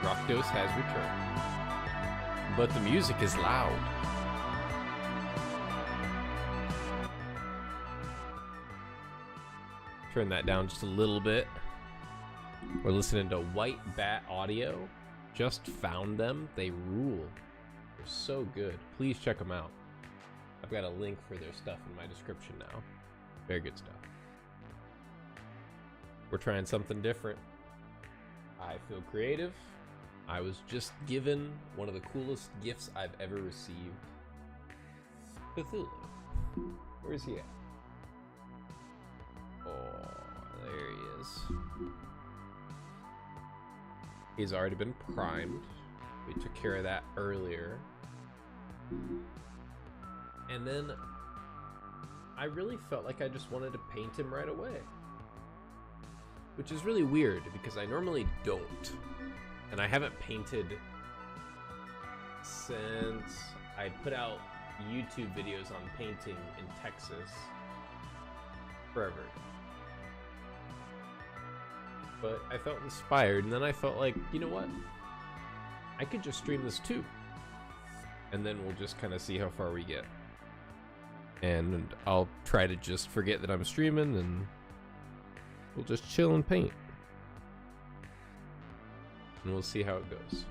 Rockdose has returned. But the music is loud. Turn that down just a little bit. We're listening to White Bat Audio. Just found them. They rule. They're so good. Please check them out. I've got a link for their stuff in my description now. Very good stuff. We're trying something different. I feel creative. I was just given one of the coolest gifts I've ever received. Cthulhu. Where is he at? Oh, there he is. He's already been primed. We took care of that earlier. And then I really felt like I just wanted to paint him right away. Which is really weird because I normally don't. And I haven't painted since I put out YouTube videos on painting in Texas forever. But I felt inspired, and then I felt like, you know what? I could just stream this too. And then we'll just kind of see how far we get. And I'll try to just forget that I'm streaming, and we'll just chill and paint. And we'll see how it goes.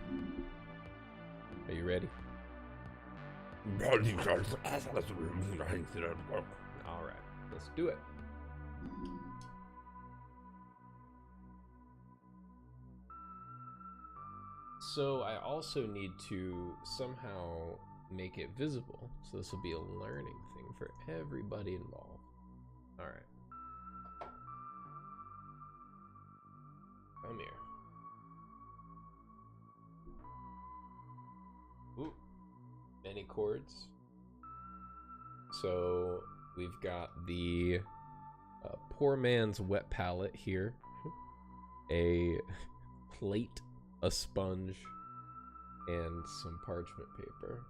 Are you ready? Alright, let's do it. So I also need to somehow make it visible. So this will be a learning thing for everybody involved. Alright. Come here. Ooh. Many chords. So we've got the poor man's wet palette here. A plate, a sponge, and some parchment paper.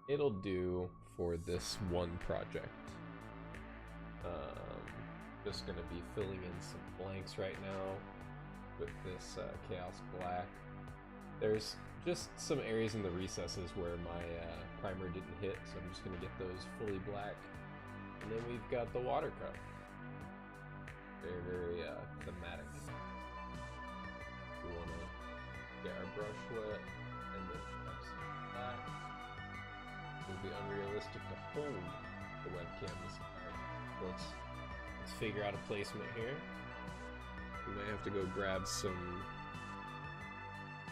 It'll do for this one project. Just gonna be filling in some blanks right now with this Chaos Black. There's just some areas in the recesses where my primer didn't hit, so I'm just gonna get those fully black. And then we've got the watercolor. Very, very thematic. We want to get our brush wet and then black. It would be unrealistic to hold the webcam this hard. Let's figure out a placement here. We might have to go grab some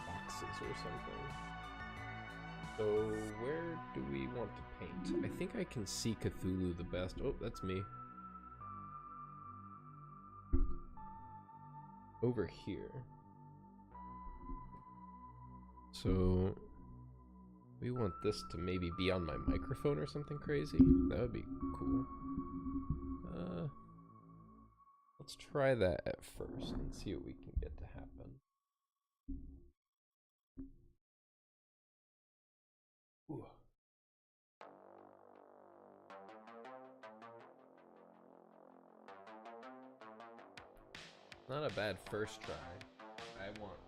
boxes or something. So where do we want to paint? I think I can see Cthulhu the best. Oh, that's me. Over here. So we want this to maybe be on my microphone or something crazy. That would be cool. Let's try that at first and see what we can get to happen. Ooh. Not a bad first try. I want.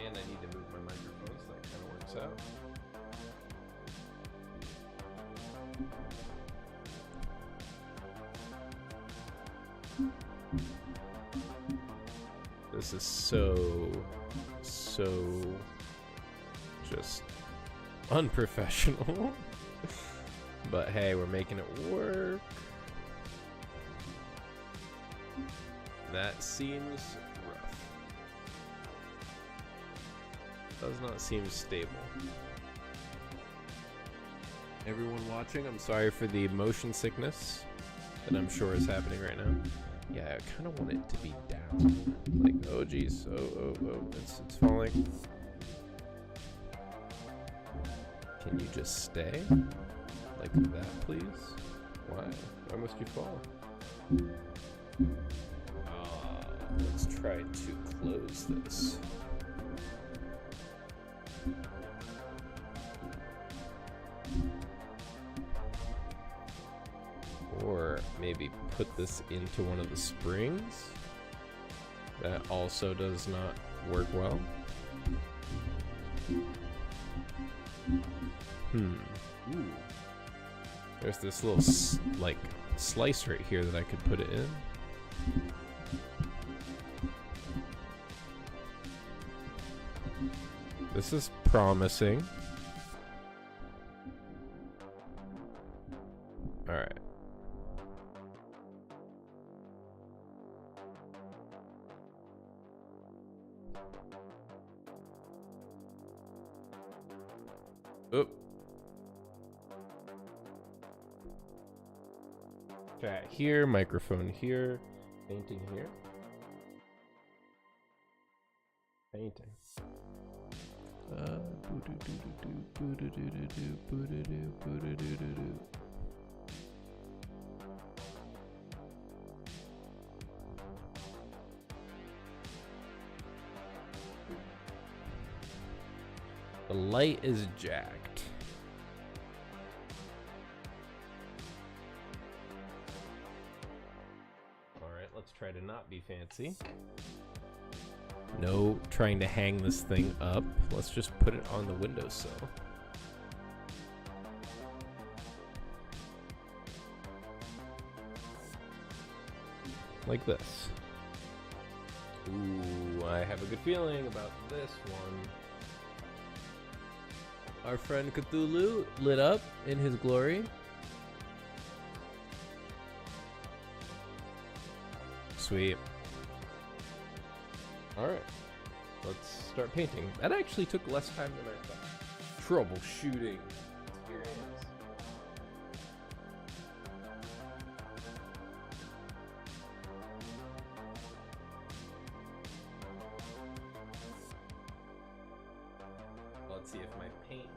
And I need to move my microphone, so that kind of works out. This is so just unprofessional. But hey, we're making it work. That seems rough. Does not seem stable. Everyone watching, I'm sorry for the motion sickness that I'm sure is happening right now. Yeah, I kind of want it to be down. Like, oh geez, oh, it's falling. Can you just stay? Like that, please? Why? Why must you fall? Let's try to close this. maybe put this into one of the springs. That also does not work well. Ooh. There's this little like slice right here that I could put it in. This is promising. All right. Oop. Chat here, microphone here, painting here. Painting. The light is jacked. All right, let's try to not be fancy. No trying to hang this thing up. Let's just put it on the windowsill. Like this. Ooh, I have a good feeling about this one. Our friend Cthulhu lit up in his glory. Sweet. Alright, let's start painting. That actually took less time than I thought. Troubleshooting experience. Let's see if my paints.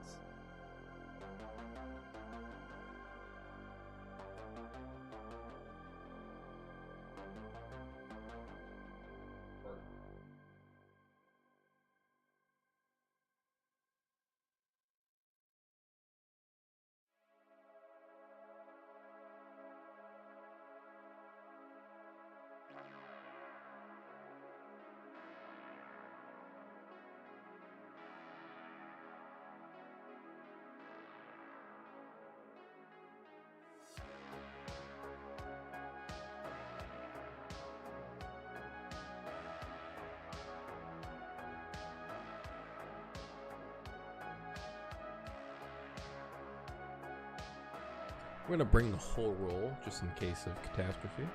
We're gonna bring the whole roll just in case of catastrophe.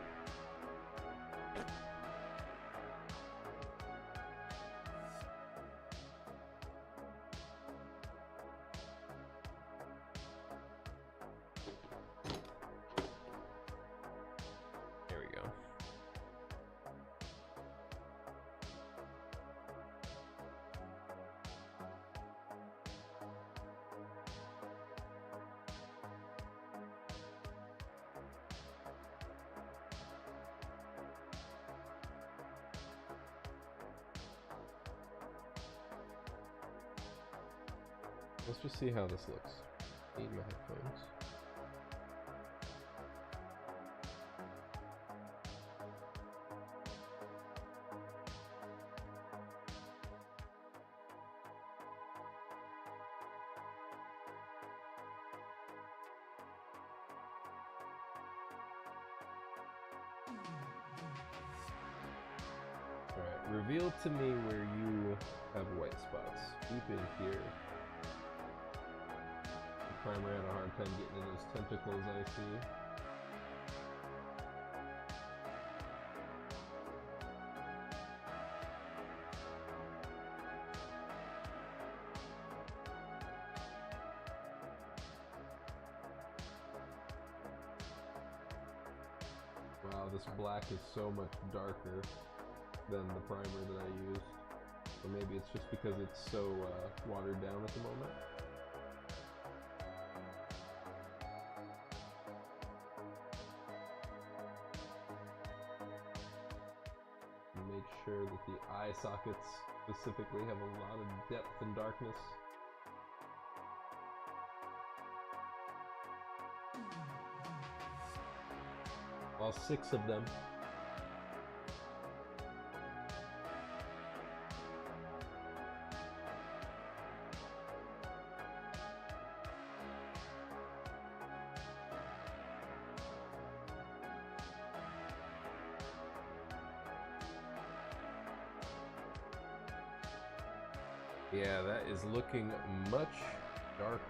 There we go. Let's just see how this looks. Need my headphones. Alright, reveal to me where you have white spots. Deep in here. Primer had a hard time getting in those tentacles I see. Wow, this black is so much darker than the primer that I used. Or maybe it's just because it's so watered down at the moment. Make sure that the eye sockets specifically have a lot of depth and darkness. all 6 of them. Yeah, that is looking much darker.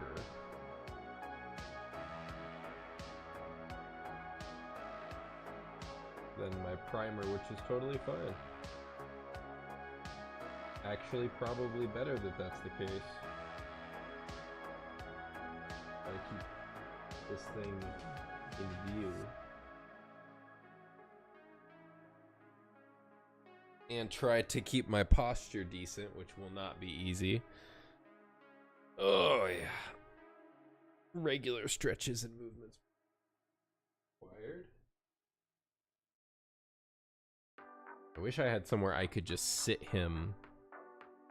Than my primer, which is totally fine. Actually, probably better that that's the case. Gotta keep this thing in view. And try to keep my posture decent, which will not be easy. Oh, yeah. Regular stretches and movements required. I wish I had somewhere I could just sit him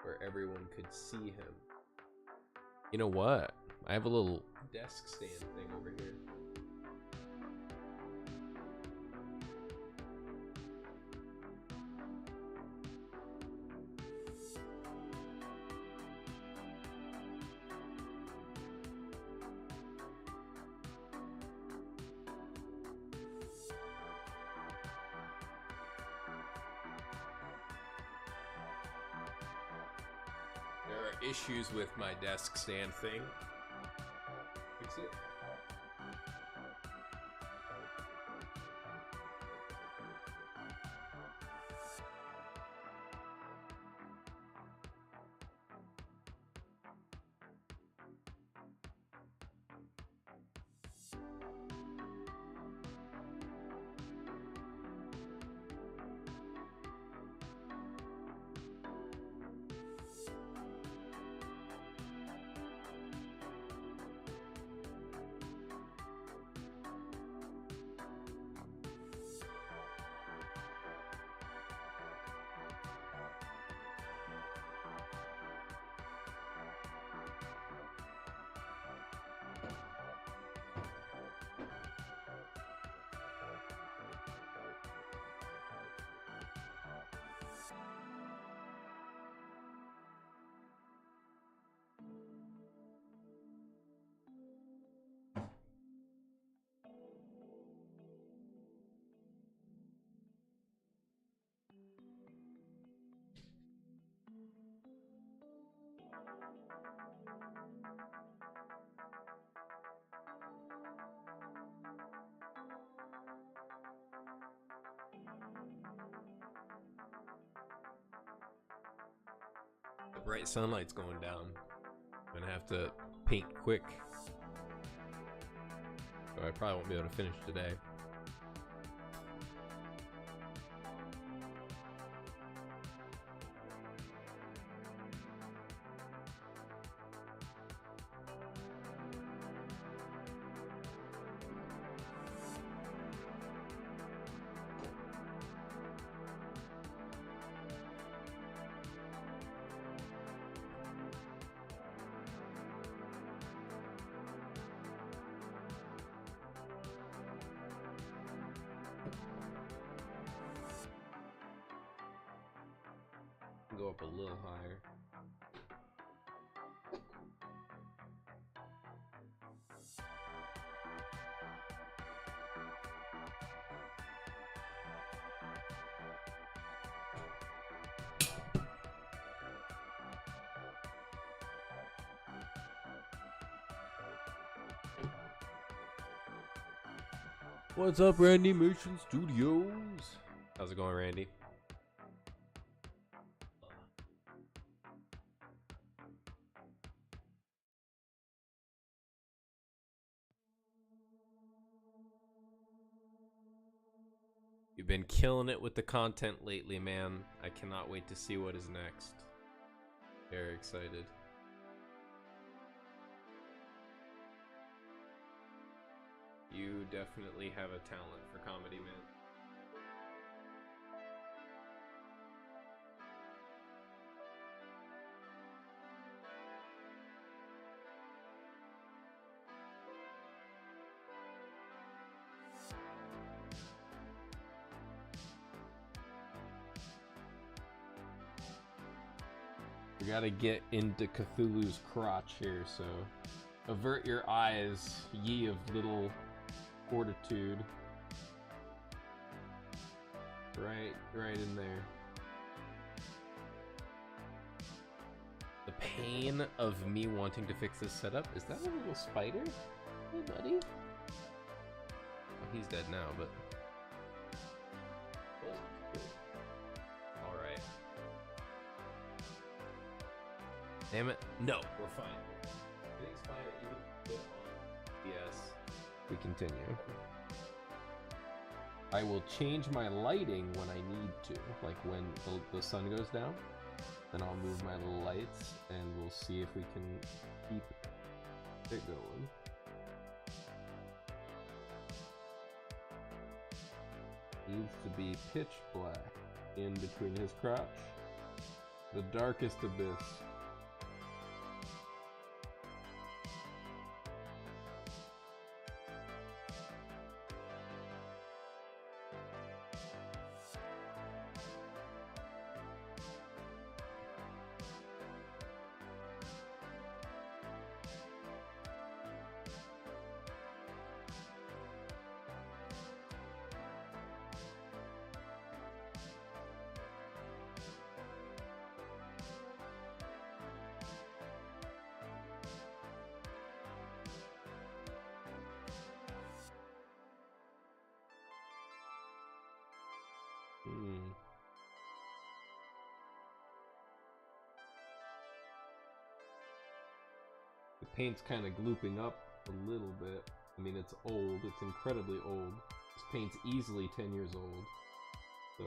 where everyone could see him. You know what? I have a little desk stand thing over here. Issues with my desk stand thing. Fix it. The bright sunlight's going down. I'm gonna have to paint quick. So I probably won't be able to finish today. Go up a little higher. What's up, Randy Motion Studios? How's it going, Randy? You've been killing it with the content lately, man. I cannot wait to see what is next. Very excited. You definitely have a talent for comedy, man. We gotta get into Cthulhu's crotch here, so avert your eyes, ye of little fortitude. Right in there. The pain of me wanting to fix this setup. Is that a little spider? Hey, buddy. Well, he's dead now, but... Alright. Damn it. No, we're fine. Everything's fine. Even put on. Yes. We continue. I will change my lighting when I need to. Like when the sun goes down. Then I'll move my lights and we'll see if we can keep it going. Needs to be pitch black in between his crotch. The darkest abyss. The paint's kind of glooping up a little bit. I mean, it's old. It's incredibly old. This paint's easily 10 years old. So,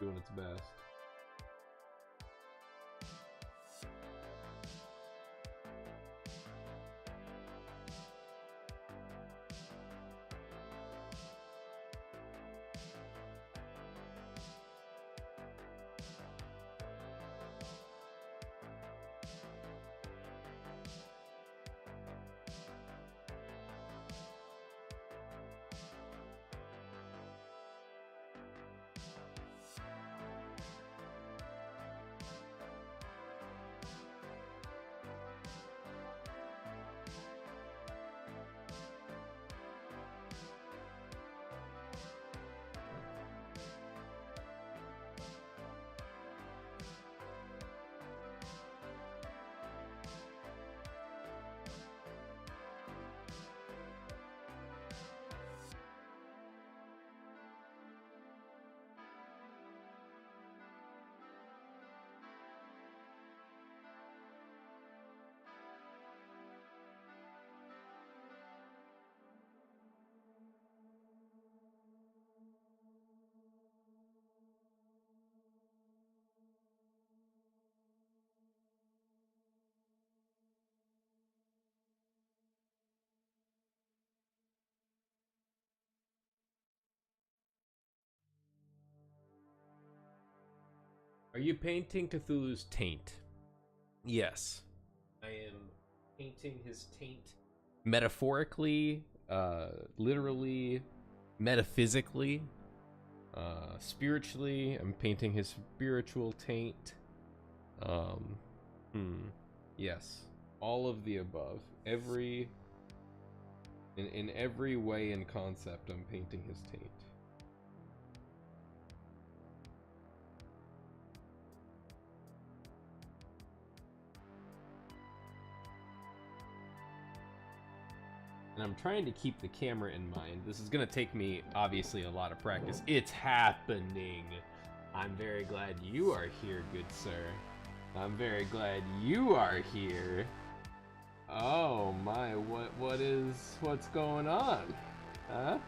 doing its best. Are you painting Cthulhu's taint? Yes. I am painting his taint metaphorically, literally, metaphysically, spiritually. I'm painting his spiritual taint. Yes. All of the above. In every way and concept, I'm painting his taint. And I'm trying to keep the camera in mind. This is gonna take me, obviously, a lot of practice. It's happening! I'm very glad you are here, good sir. I'm very glad you are here. Oh my, what's going on? Huh?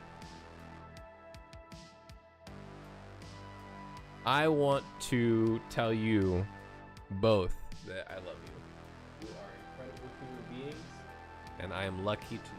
I want to tell you both that I love you. You are incredible human beings, and I am lucky to know.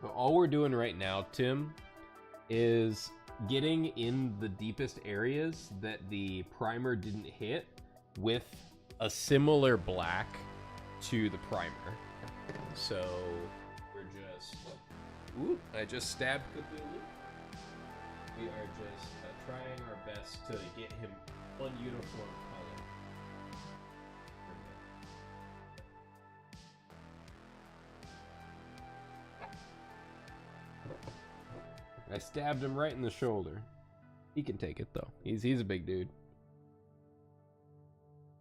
So all we're doing right now, Tim, is getting in the deepest areas that the primer didn't hit with a similar black to the primer. So we're just... Ooh, I just stabbed Cthulhu. We are just trying our best to get him one uniform color. I stabbed him right in the shoulder. He can take it though. He's a big dude.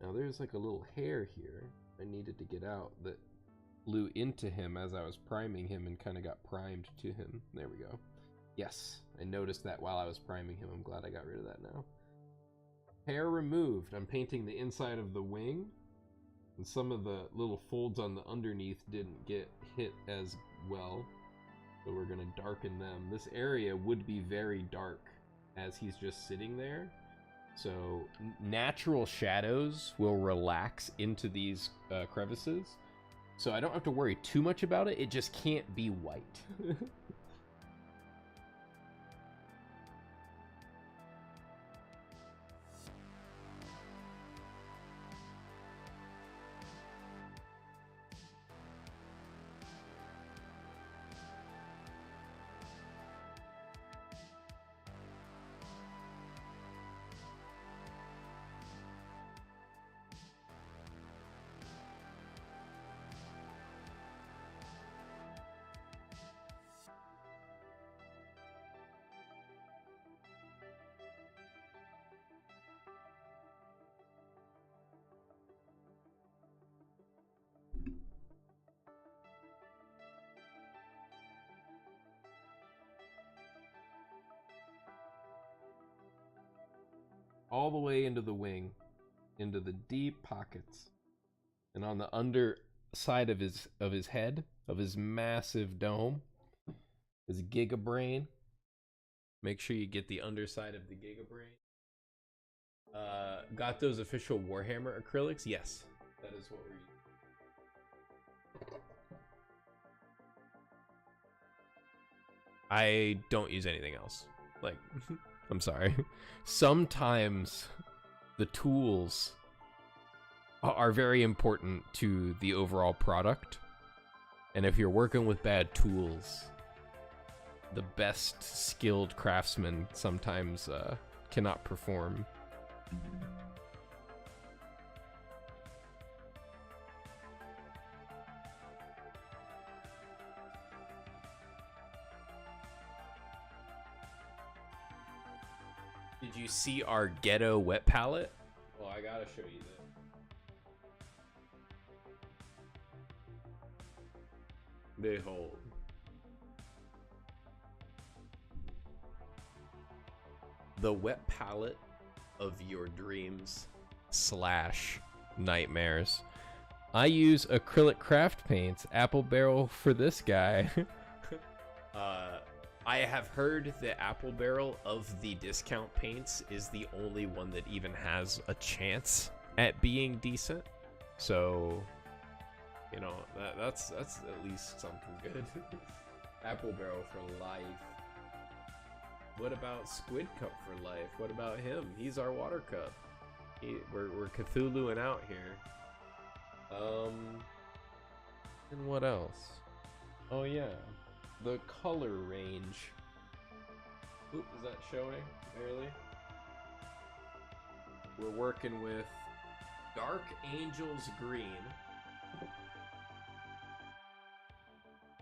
Now there's like a little hair here I needed to get out that flew into him as I was priming him and kind of got primed to him. There we go. Yes, I noticed that while I was priming him. I'm glad I got rid of that now. Hair removed. I'm painting the inside of the wing, and some of the little folds on the underneath didn't get hit as well, so we're gonna darken them. This area would be very dark as he's just sitting there, so natural shadows will relax into these crevices, so I don't have to worry too much about it. It just can't be white. All the way into the wing, into the deep pockets, and on the underside of his head, of his massive dome, his gigabrain. Make sure you get the underside of the gigabrain. Got those official Warhammer acrylics? Yes, that is what we're using. I don't use anything else. Like, I'm sorry. Sometimes the tools are very important to the overall product. And if you're working with bad tools, the best skilled craftsmen sometimes cannot perform. Did you see our ghetto wet palette? Well, I gotta show you that. Behold. The wet palette of your dreams / nightmares. I use acrylic craft paints, apple barrel for this guy. I have heard the apple barrel of the discount paints is the only one that even has a chance at being decent. So, you know, that's at least something good. Apple barrel for life. What about Squid Cup for life? What about him? He's our water cup. We're Cthulhuing out here. And what else? Oh yeah. The color range. Oop, is that showing? Barely. We're working with Dark Angels Green,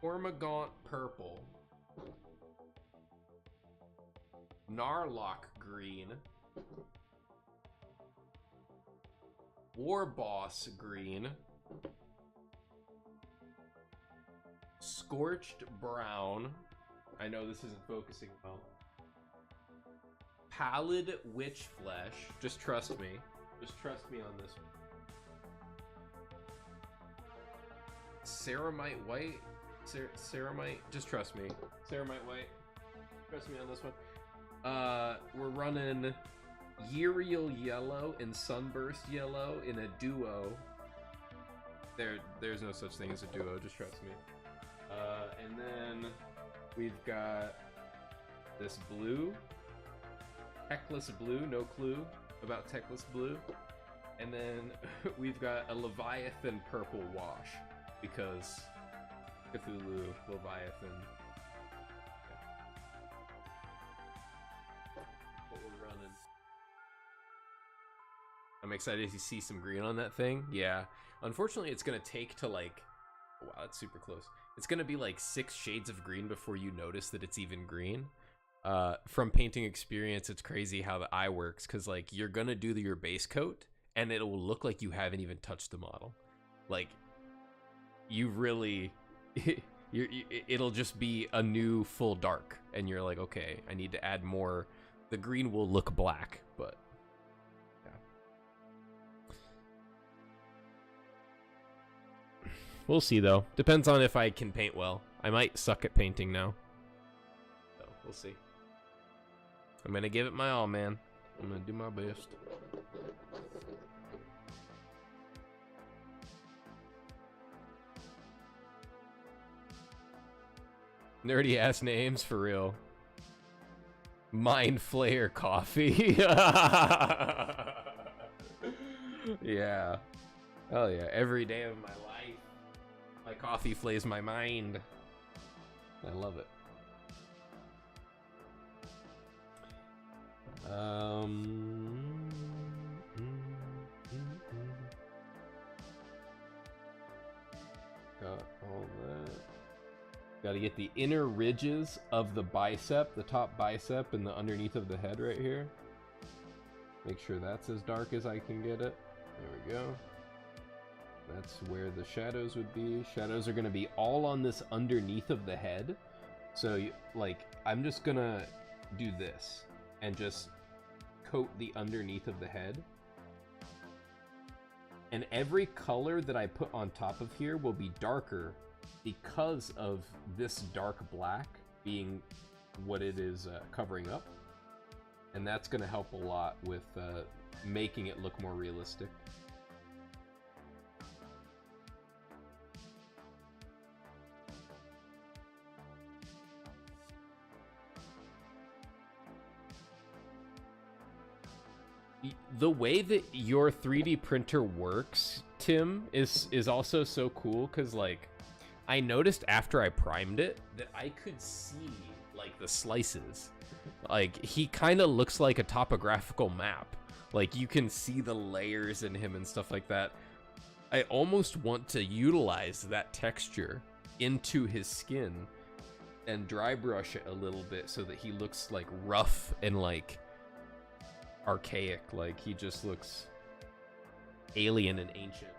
Ormagaunt Purple, Narlock Green, Warboss Green, Scorched Brown. I know this isn't focusing well. Pallid Witch Flesh. Just trust me. Just trust me on this one. Ceramite White. Ceramite. Just trust me. Ceramite White. Trust me on this one. We're running Uriel Yellow and Sunburst Yellow in a duo. There's no such thing as a duo. Just trust me. And then We've got this blue, Techless Blue, no clue about Techless Blue. And then we've got a Leviathan purple wash, because Cthulhu, Leviathan. What we're running. I'm excited to see some green on that thing. Yeah. Unfortunately, it's going to take to like... Wow, that's super close. It's going to be like 6 shades of green before you notice that it's even green. From painting experience, it's crazy how the eye works, because like you're going to do your base coat, and it will look like you haven't even touched the model. Like, you really... it'll just be a new full dark, and you're like, okay, I need to add more. The green will look black, but... We'll see, though. Depends on if I can paint well. I might suck at painting now. So, we'll see. I'm gonna give it my all, man. I'm gonna do my best. Nerdy-ass names, for real. Mind Flayer Coffee. Yeah. Hell yeah. Every day of my life. My coffee flays my mind. I love it. Got all that. Got to get the inner ridges of the bicep, the top bicep, and the underneath of the head right here. Make sure that's as dark as I can get it. There we go. That's where the shadows would be. Shadows are going to be all on this underneath of the head. So, like, I'm just going to do this and just coat the underneath of the head. And every color that I put on top of here will be darker because of this dark black being what it is covering up. And that's going to help a lot with making it look more realistic. The way that your 3D printer works, Tim, is also so cool, because like I noticed after I primed it that I could see like the slices. Like, he kind of looks like a topographical map. Like, you can see the layers in him and stuff like that. I almost want to utilize that texture into his skin and dry brush it a little bit so that he looks like rough and like archaic. Like, he just looks alien and ancient.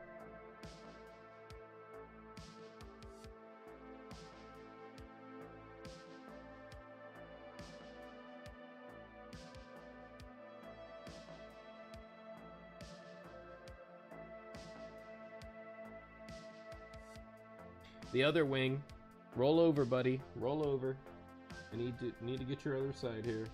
The other wing, roll over, buddy. Roll over. I need to get your other side here.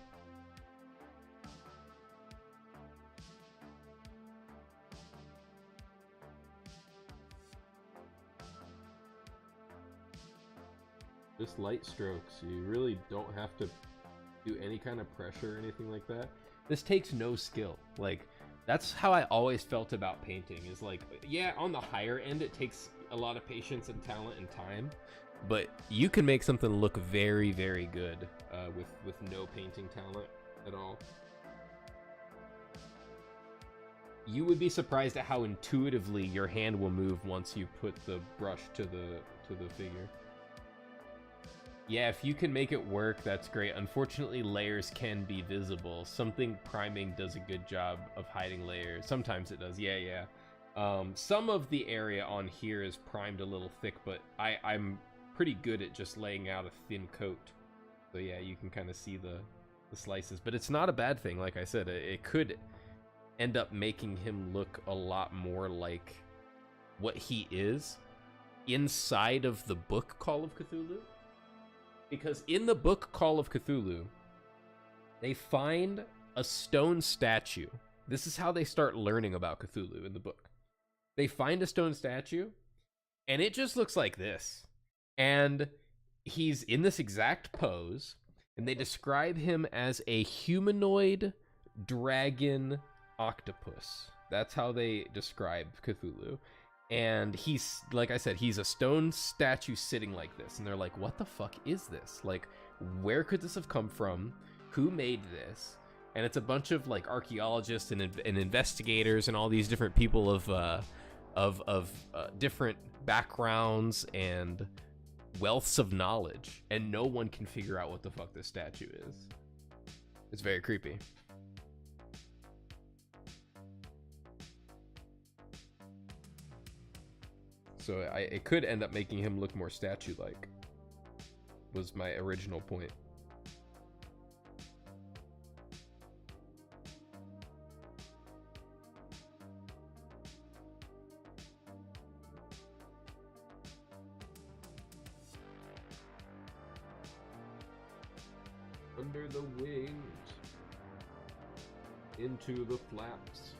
Just light strokes. You really don't have to do any kind of pressure or anything like that. This takes no skill. Like, that's how I always felt about painting, is like, yeah, on the higher end it takes a lot of patience and talent and time, but you can make something look very, very good with no painting talent at all. You would be surprised at how intuitively your hand will move once you put the brush to the figure. Yeah, if you can make it work, that's great. Unfortunately, layers can be visible. Something priming does a good job of hiding layers. Sometimes it does, yeah. Some of the area on here is primed a little thick, but I'm pretty good at just laying out a thin coat. So yeah, you can kind of see the slices, but it's not a bad thing. Like I said, it could end up making him look a lot more like what he is inside of the book Call of Cthulhu. Because in the book Call of Cthulhu, they find a stone statue. This is how they start learning about Cthulhu in the book. They find a stone statue, and it just looks like this. And he's in this exact pose, and they describe him as a humanoid dragon octopus. That's how they describe Cthulhu. And he's, like I said, he's a stone statue sitting like this. And they're like, what the fuck is this? Like, where could this have come from? Who made this? And it's a bunch of like archaeologists and investigators and all these different people of different backgrounds and wealths of knowledge. And no one can figure out what the fuck this statue is. It's very creepy. So it could end up making him look more statue-like, was my original point. Under the wings, into the flaps.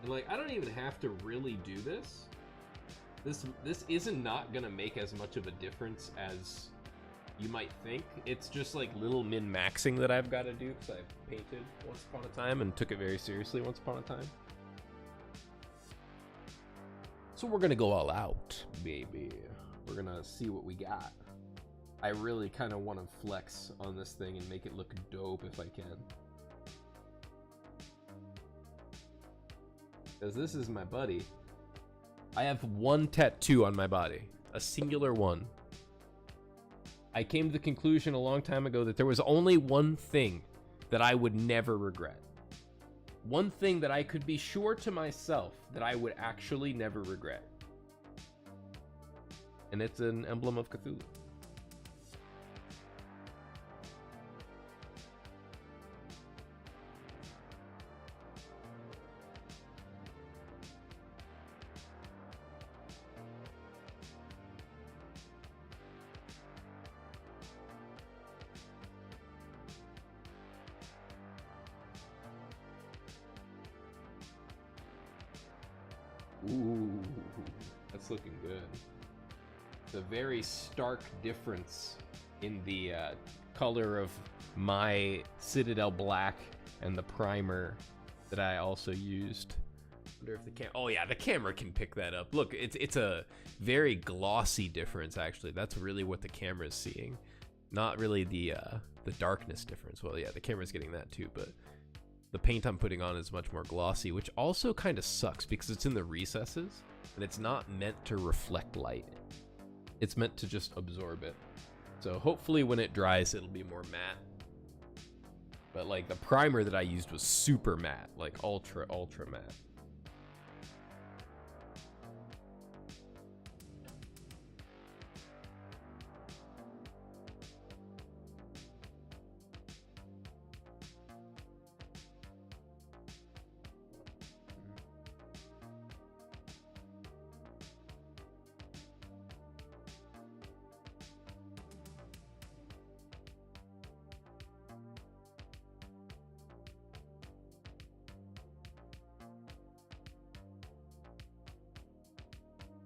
And like, I don't even have to really do this. This isn't not gonna make as much of a difference as you might think. It's just like little min-maxing that I've got to do because I've painted once upon a time and took it very seriously once upon a time. So we're gonna go all out, baby. We're gonna see what we got. I really kind of want to flex on this thing and make it look dope if I can. Because this is my buddy. I have one tattoo on my body. A singular one. I came to the conclusion a long time ago that there was only one thing that I would never regret. One thing that I could be sure to myself that I would actually never regret. And it's an emblem of Cthulhu. Ooh, that's looking good. It's a very stark difference in the color of my Citadel black and the primer that I also used. Wonder if the oh yeah, the camera can pick that up. Look, it's a very glossy difference actually. That's really what the camera is seeing, not really the darkness difference. Well, yeah, the camera's getting that too, but the paint I'm putting on is much more glossy, which also kind of sucks because it's in the recesses and it's not meant to reflect light. It's meant to just absorb it. So hopefully when it dries, it'll be more matte. But like the primer that I used was super matte, like ultra matte.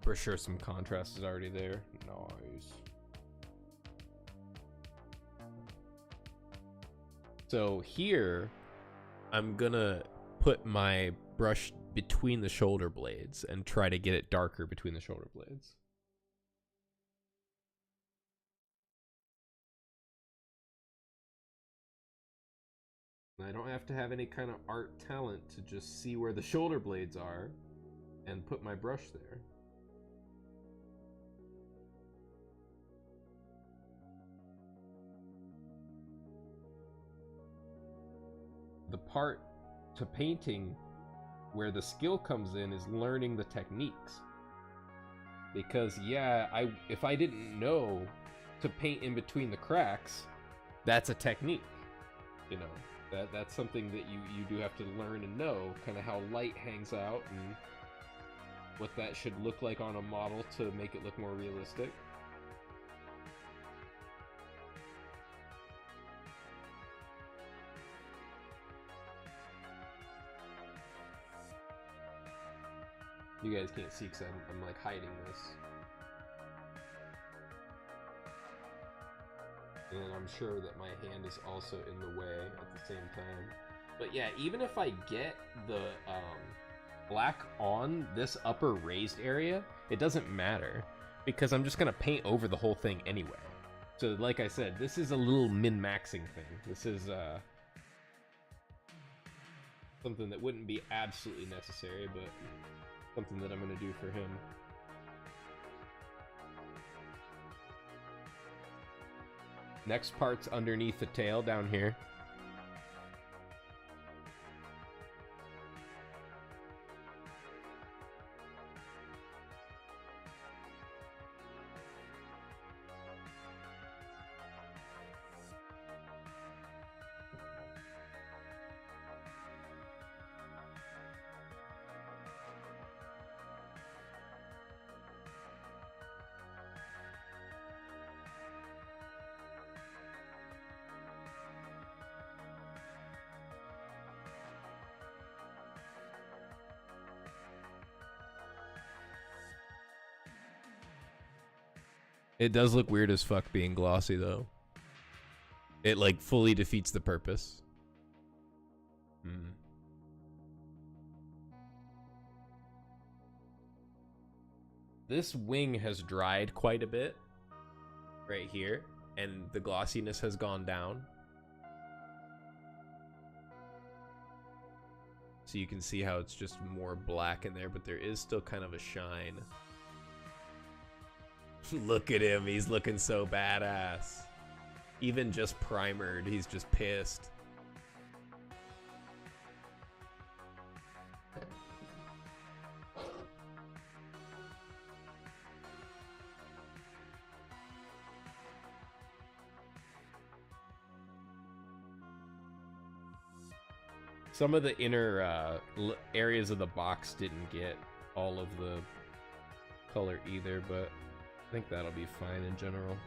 For sure some contrast is already there. Nice. So here, I'm gonna put my brush between the shoulder blades and try to get it darker between the shoulder blades. I don't have to have any kind of art talent to just see where the shoulder blades are and put my brush there. The part to painting where the skill comes in is learning the techniques. Because yeah, if I didn't know to paint in between the cracks, that's a technique. You know, that's something that you do have to learn and know, kind of how light hangs out and what that should look like on a model to make it look more realistic. You guys can't see because I'm like hiding this. And I'm sure that my hand is also in the way at the same time. But yeah, even if I get the black on this upper raised area, it doesn't matter because I'm just gonna paint over the whole thing anyway. So like I said, this is a little min-maxing thing. This is something that wouldn't be absolutely necessary, but something that I'm gonna do for him. Next part's underneath the tail down here. It does look weird as fuck being glossy, though. It, like, fully defeats the purpose. This wing has dried quite a bit. Right here. And the glossiness has gone down. So you can see how it's just more black in there, but there is still kind of a shine. Look at him, he's looking so badass. Even just primered, he's just pissed. Some of the inner areas of the box didn't get all of the color either, but I think that'll be fine in general.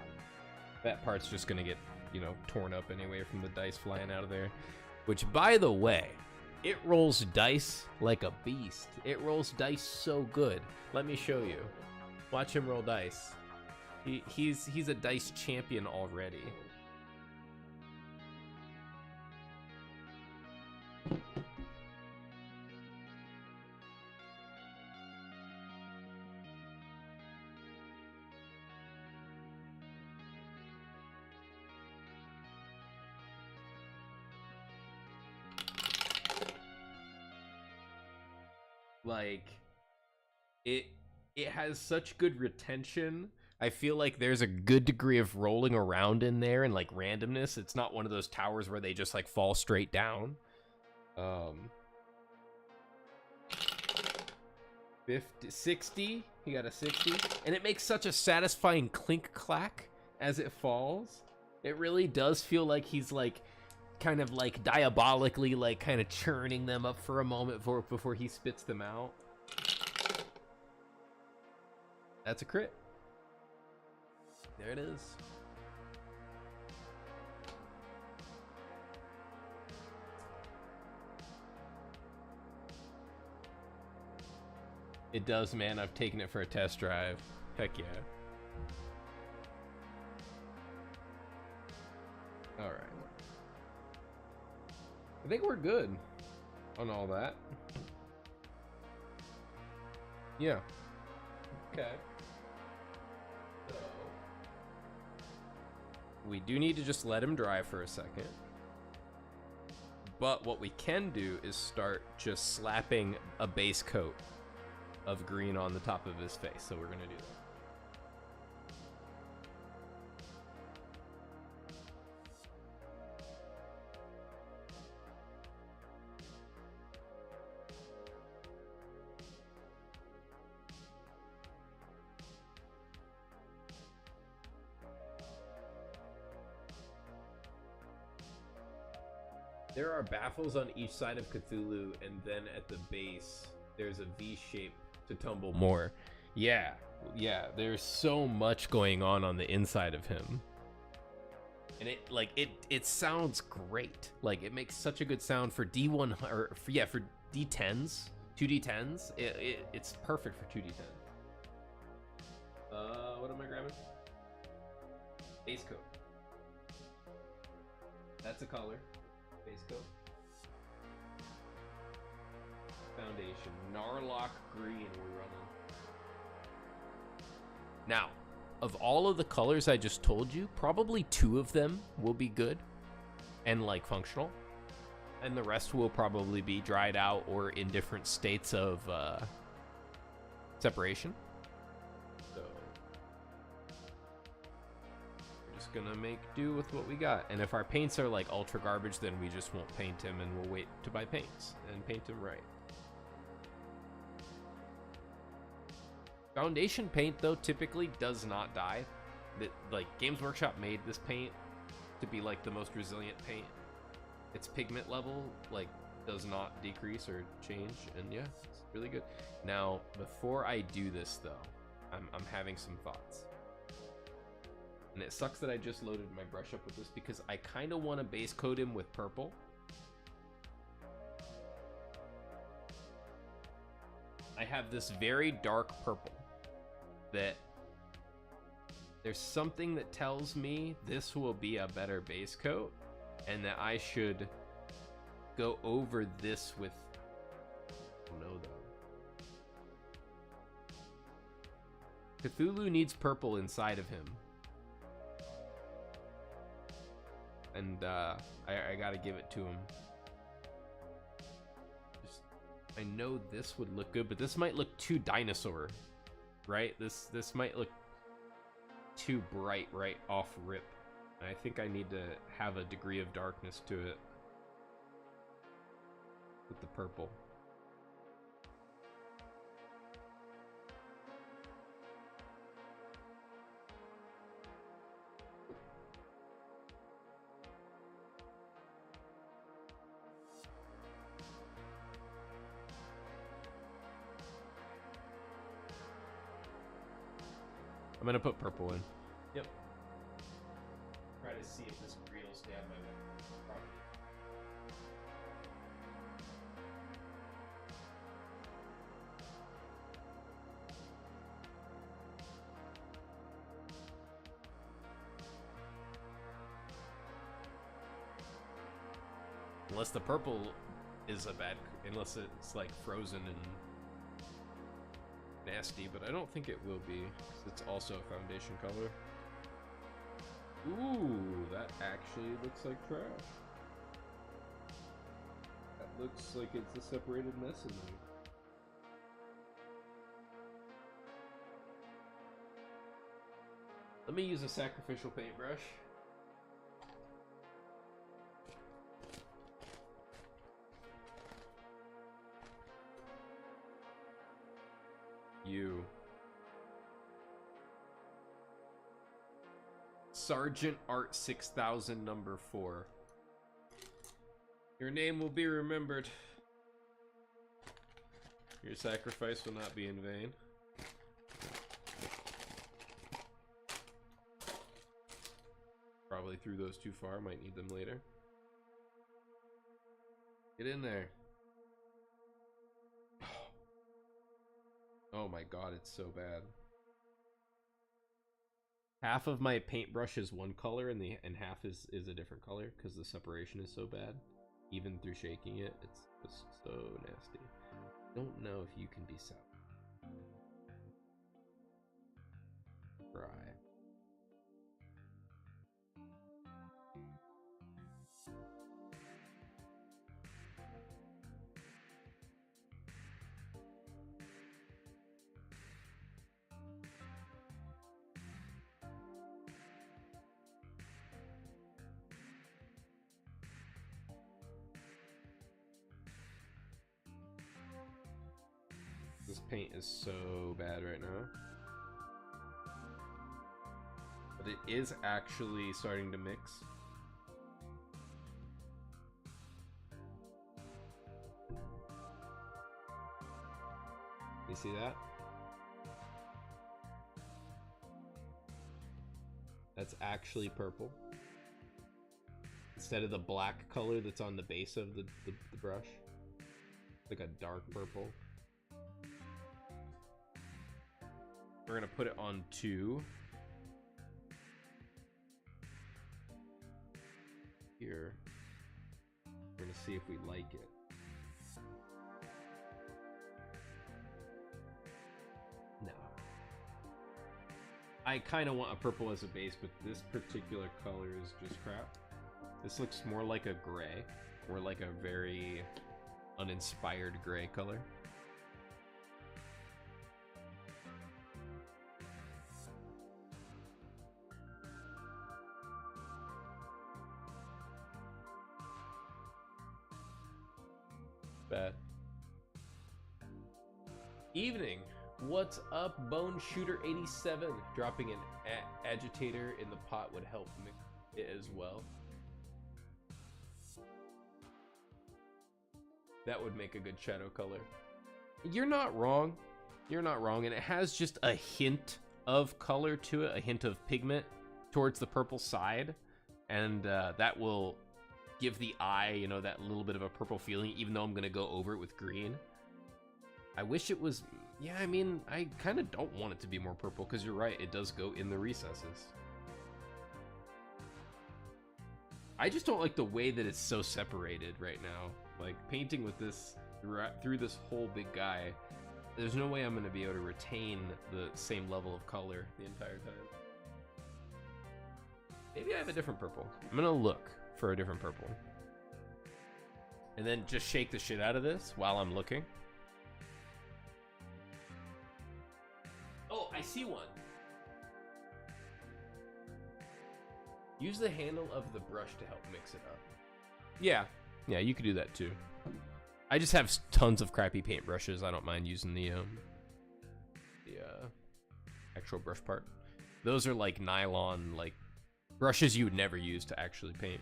That part's just gonna get, you know, torn up anyway from the dice flying out of there. Which, by the way, it rolls dice like a beast. It rolls dice so good. Let me show you. Watch him roll dice. He's a dice champion already. Like, it has such good retention. I feel like there's a good degree of rolling around in there and like randomness. It's not one of those towers where they just like fall straight down. 50, 60, he got a 60, and it makes such a satisfying clink clack as it falls. It really does feel like he's like kind of like diabolically like kind of churning them up for a moment before he spits them out. That's a crit. There it is. It does, man. I've taken it for a test drive. Heck yeah. All right. I think we're good on all that. Yeah. Okay. So we do need to just let him dry for a second. But what we can do is start just slapping a base coat of green on the top of his face. So we're gonna do that. There are baffles on each side of Cthulhu, and then at the base, there's a V shape to tumble more. Yeah, there's so much going on the inside of him. And it sounds great. Like, it makes such a good sound for D1, or for D10s 2d10s. It's perfect for 2d10. What am I grabbing? Base coat. That's a color. Base coat. Foundation. Narlock green we're running. Now, of all of the colors I just told you, probably 2 of them will be good and like functional. And the rest will probably be dried out or in different states of separation. So we're just gonna make do with what we got. And if our paints are like ultra garbage, then we just won't paint him and we'll wait to buy paints and paint him right. Foundation paint though typically does not die. Like Games Workshop made this paint to be like the most resilient paint. Its pigment level like does not decrease or change, and yeah, it's really good. Now, before I do this though, I'm having some thoughts. And it sucks that I just loaded my brush up with this because I kind of want to base coat him with purple. I have this very dark purple that there's something that tells me this will be a better base coat and that I should go over this with, no though. Cthulhu needs purple inside of him. And I gotta give it to him. Just, I know this would look good, but this might look too dinosaur, right? This might look too bright right off rip. I think I need to have a degree of darkness to it with the purple. I'm gonna put purple in. Yep. Try to see if this green will stay on my property. Unless the purple is a bad, unless it's like frozen and nasty, but I don't think it will be, because it's also a foundation color. Ooh, that actually looks like trash. That looks like it's a separated mess in there. Let me use a sacrificial paintbrush. You. Sergeant Art 6000 number 4. Your name will be remembered. Your sacrifice will not be in vain. Probably threw those too far, might need them later. Get in there. Oh my god, it's so bad. Half of my paintbrush is one color and half is a different color because the separation is so bad. Even through shaking it, it's just so nasty. Don't know if you can be sour. Try. This paint is so bad right now. But it is actually starting to mix. You see that? That's actually purple. Instead of the black color that's on the base of the brush. Like a dark purple. We're gonna put it on 2. Here. We're gonna see if we like it. No. I kind of want a purple as a base, but this particular color is just crap. This looks more like a gray, or like a very uninspired gray color. Bad. Evening. What's up, Bone Shooter 87? Dropping an agitator in the pot would help mix it as well. That would make a good shadow color. You're not wrong. You're not wrong, and it has just a hint of color to it, a hint of pigment towards the purple side, and that will give the eye, you know, that little bit of a purple feeling, even though I'm gonna go over it with green. I wish it was, yeah, I mean, I kind of don't want it to be more purple, because you're right, it does go in the recesses. I just don't like the way that it's so separated right now. Like, painting with this through this whole big guy, there's no way I'm gonna be able to retain the same level of color the entire time. Maybe I have a different purple. I'm gonna look for a different purple. And then just shake the shit out of this while I'm looking. Oh, I see one. Use the handle of the brush to help mix it up. Yeah, you could do that too. I just have tons of crappy paint brushes. I don't mind using the actual brush part. Those are like nylon, like brushes you would never use to actually paint.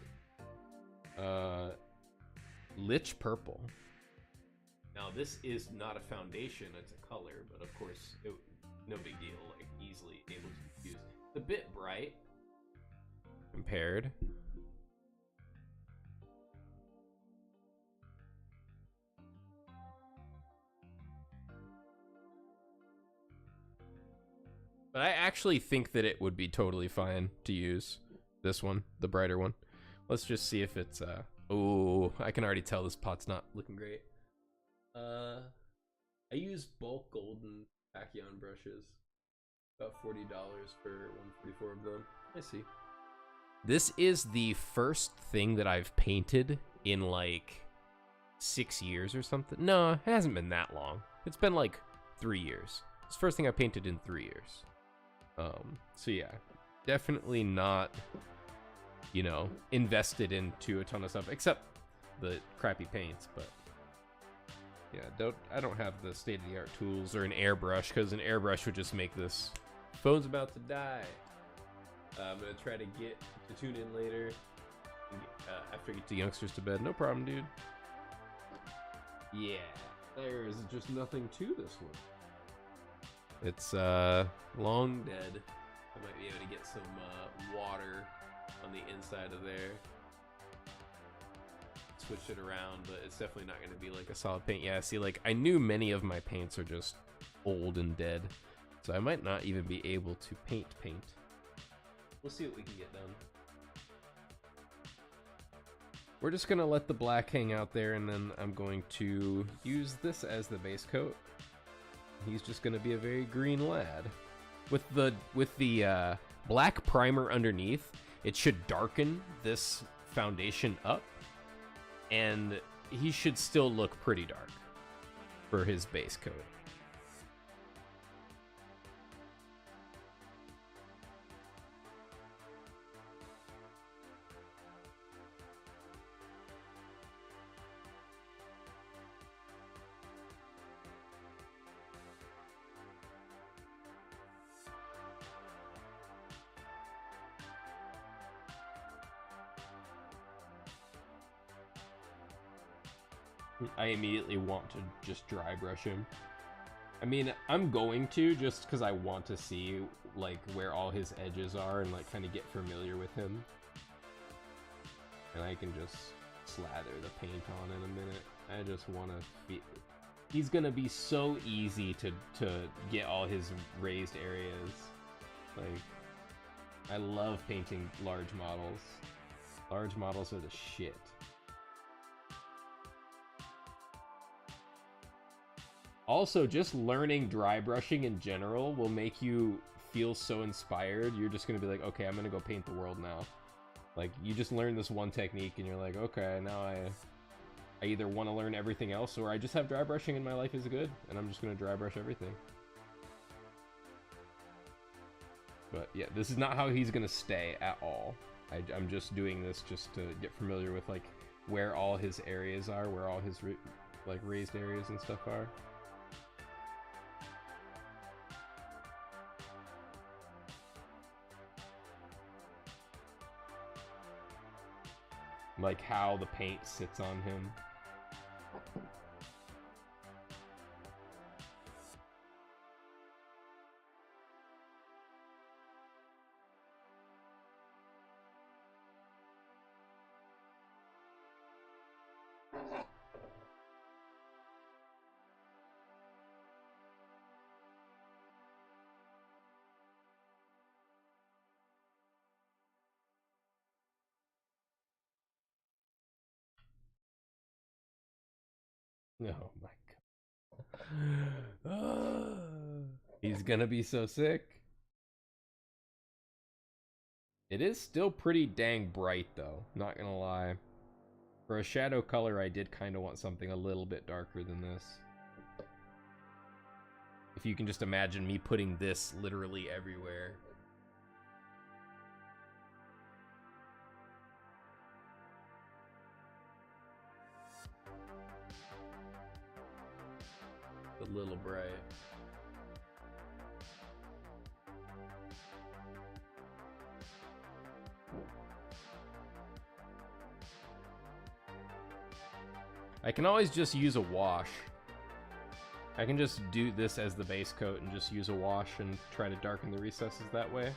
Lich purple. Now this is not a foundation, it's a color, but of course, no big deal, like easily able to use. It's a bit bright compared. But I actually think that it would be totally fine to use this one, the brighter one. Let's just see if it's, oh, I can already tell this pot's not looking great. I use bulk golden Pacquion brushes. About $40 for 144 of them. I see. This is the first thing that I've painted in like 6 years or something. No, it hasn't been that long. It's been like 3 years. It's the first thing I painted in 3 years. So yeah, definitely not, you know, invested into a ton of stuff except the crappy paints, but yeah, I don't have the state-of-the-art tools or an airbrush, because an airbrush would just make this phone's about to die. I'm gonna try to get to tune in later after I get the youngsters to bed. No problem, dude. Yeah, there is just nothing to this one. It's long dead. I might be able to get some water on the inside of there. Switch it around, but it's definitely not going to be like a solid paint. Yeah, see, like I knew many of my paints are just old and dead, so I might not even be able to paint. We'll see what we can get done. We're just gonna let the black hang out there, and then I'm going to use this as the base coat. He's just gonna be a very green lad. With the black primer underneath, it should darken this foundation up, and he should still look pretty dark for his base coat. I immediately want to just dry brush him. I mean, I'm going to, just because I want to see like where all his edges are and like kind of get familiar with him. And I can just slather the paint on in a minute. I just want to He's gonna be so easy to get all his raised areas. Like, I love painting large models. Large models are the shit. Also, just learning dry brushing in general will make you feel so inspired. You're just gonna be like, okay, I'm gonna go paint the world now. Like, you just learn this one technique and you're like, okay, now I either want to learn everything else or I just have dry brushing and my life is good and I'm just gonna dry brush everything. But yeah, this is not how he's gonna stay at all. I'm just doing this just to get familiar with like where all his areas are, where all his like raised areas and stuff are. Like how the paint sits on him. Oh my god. He's gonna be so sick. It is still pretty dang bright though, not gonna lie. For a shadow color, I did kind of want something a little bit darker than this. If you can just imagine me putting this literally everywhere. A little bright. I can always just use a wash. I can just do this as the base coat and just use a wash and try to darken the recesses that way.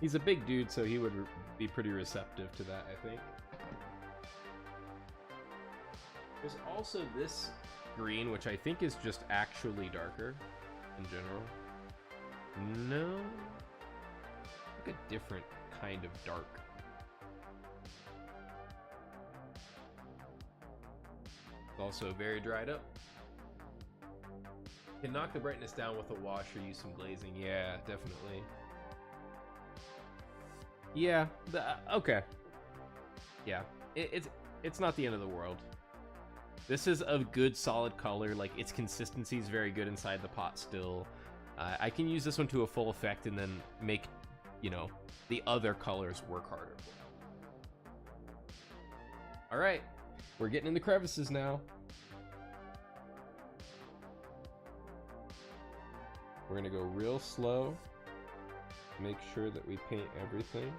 He's a big dude, so he would be pretty receptive to that, I think. There's also this green, which I think is just actually darker in general. No? Like a different kind of dark. It's also very dried up. Can knock the brightness down with a wash or use some glazing. Yeah, definitely. Yeah, okay. Yeah, it's not the end of the world. This is a good solid color. Like, its consistency is very good inside the pot still. I can use this one to a full effect and then make, you know, the other colors work harder. All right, we're getting in the crevices now. We're gonna go real slow. Make sure that we paint everything.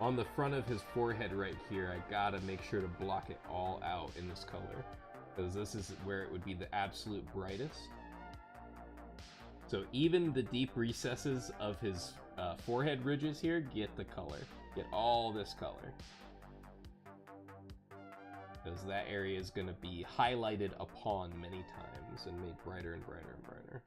on the front of his forehead right here, I gotta make sure to block it all out in this color, because this is where it would be the absolute brightest. So even the deep recesses of his forehead ridges here get the color, get all this color, because that area is going to be highlighted upon many times and made brighter and brighter and brighter.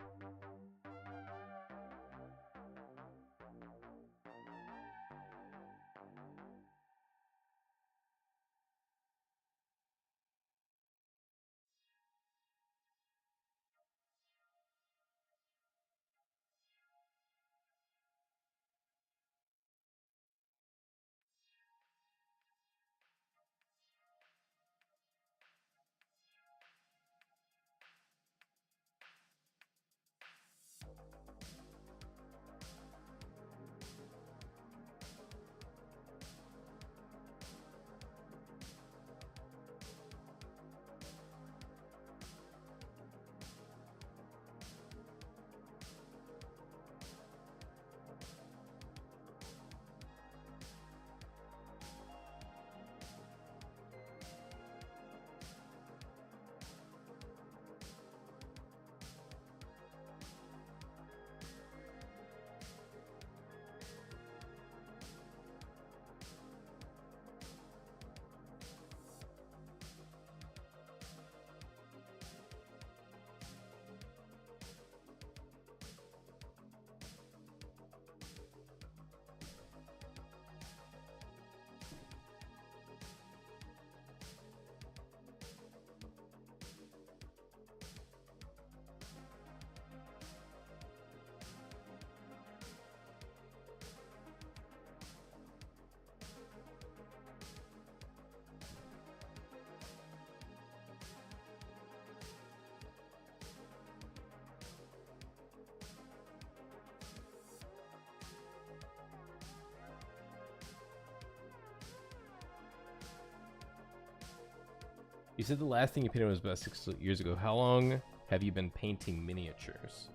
You said the last thing you painted was about 6 years ago. How long have you been painting miniatures?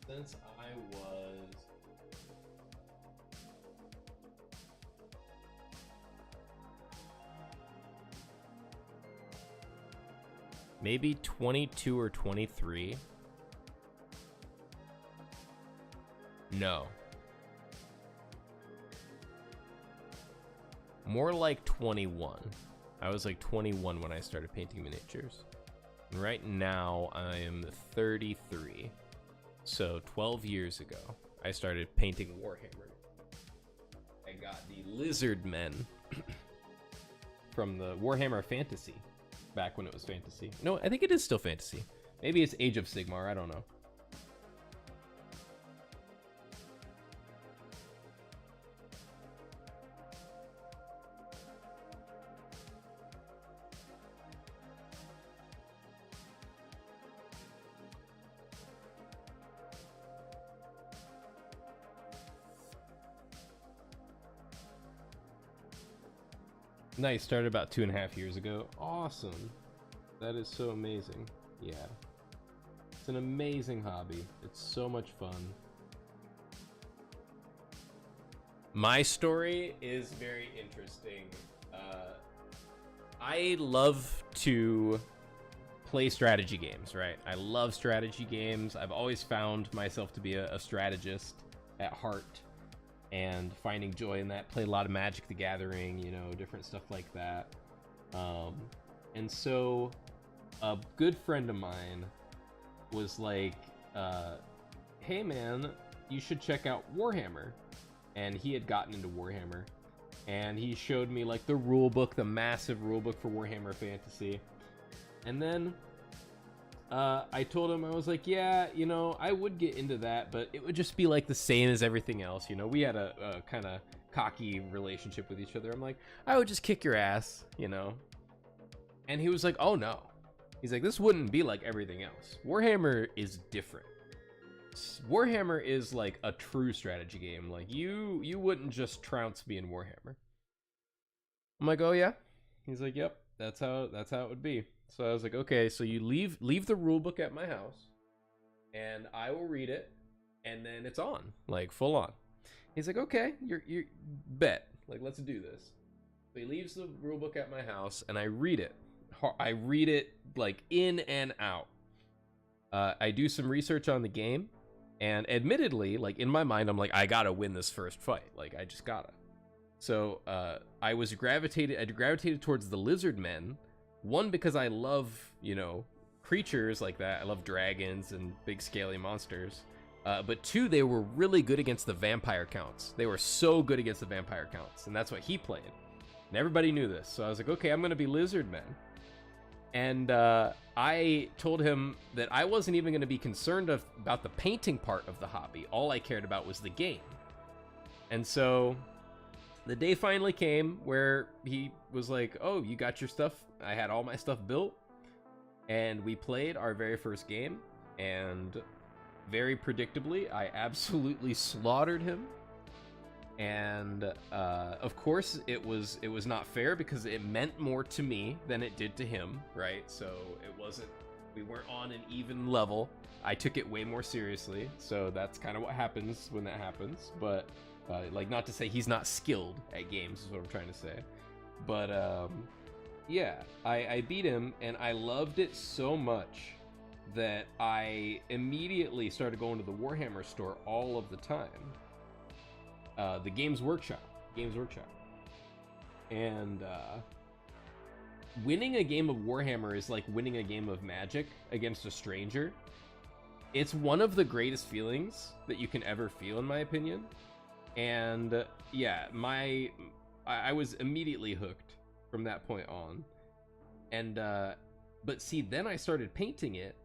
Since I was... maybe 22 or 23. No. More like 21. I was like 21 when I started painting miniatures. And right now I am 33. So 12 years ago, I started painting Warhammer. I got the Lizard Men from the Warhammer Fantasy, back when it was Fantasy. No, I think it is still Fantasy. Maybe it's Age of Sigmar, I don't know. Nice, started about 2.5 years ago. Awesome. That is so amazing. Yeah. It's an amazing hobby. It's so much fun. My story is very interesting. I love to play strategy games, right? I love strategy games. I've always found myself to be a strategist at heart, and finding joy in that. Play a lot of Magic the Gathering, you know, different stuff like that. And so a good friend of mine was like, hey man, you should check out Warhammer. And he had gotten into Warhammer. And he showed me like the rule book, the massive rule book for Warhammer Fantasy. And then I told him, I was like, yeah, you know, I would get into that, but it would just be like the same as everything else. You know, we had a kind of cocky relationship with each other. I'm like, I would just kick your ass, you know? And he was like, oh no. He's like, this wouldn't be like everything else. Warhammer is different. Warhammer is like a true strategy game. Like you wouldn't just trounce me in Warhammer. I'm like, oh yeah? He's like, yep, that's how it would be. So I was like, okay, so you leave the rule book at my house, and I will read it, and then it's on, like full on. He's like, okay, you're bet. Like, let's do this. So he leaves the rulebook at my house, and I read it. I read it like in and out. I do some research on the game, and admittedly, like in my mind, I'm like, I gotta win this first fight. Like, I just gotta. So I gravitated towards the lizard men. One, because I love, creatures like that. I love dragons and big scaly monsters. But two, they were really good against the vampire counts. They were so good against the vampire counts, and that's what he played. And everybody knew this, so I was like, okay, I'm gonna be lizard men. And I told him that I wasn't even gonna be concerned about the painting part of the hobby. All I cared about was the game. And so the day finally came where he was like, oh, you got your stuff? I had all my stuff built, and we played our very first game, and very predictably, I absolutely slaughtered him. And of course, it was not fair because it meant more to me than it did to him, right? So we weren't on an even level. I took it way more seriously, so that's kind of what happens when that happens. But like, not to say he's not skilled at games is what I'm trying to say. But yeah, I beat him, and I loved it so much that I immediately started going to the Warhammer store all of the time. The Games Workshop. And winning a game of Warhammer is like winning a game of Magic against a stranger. It's one of the greatest feelings that you can ever feel, in my opinion. And yeah, I was immediately hooked from that point on. And but see, then I started painting it,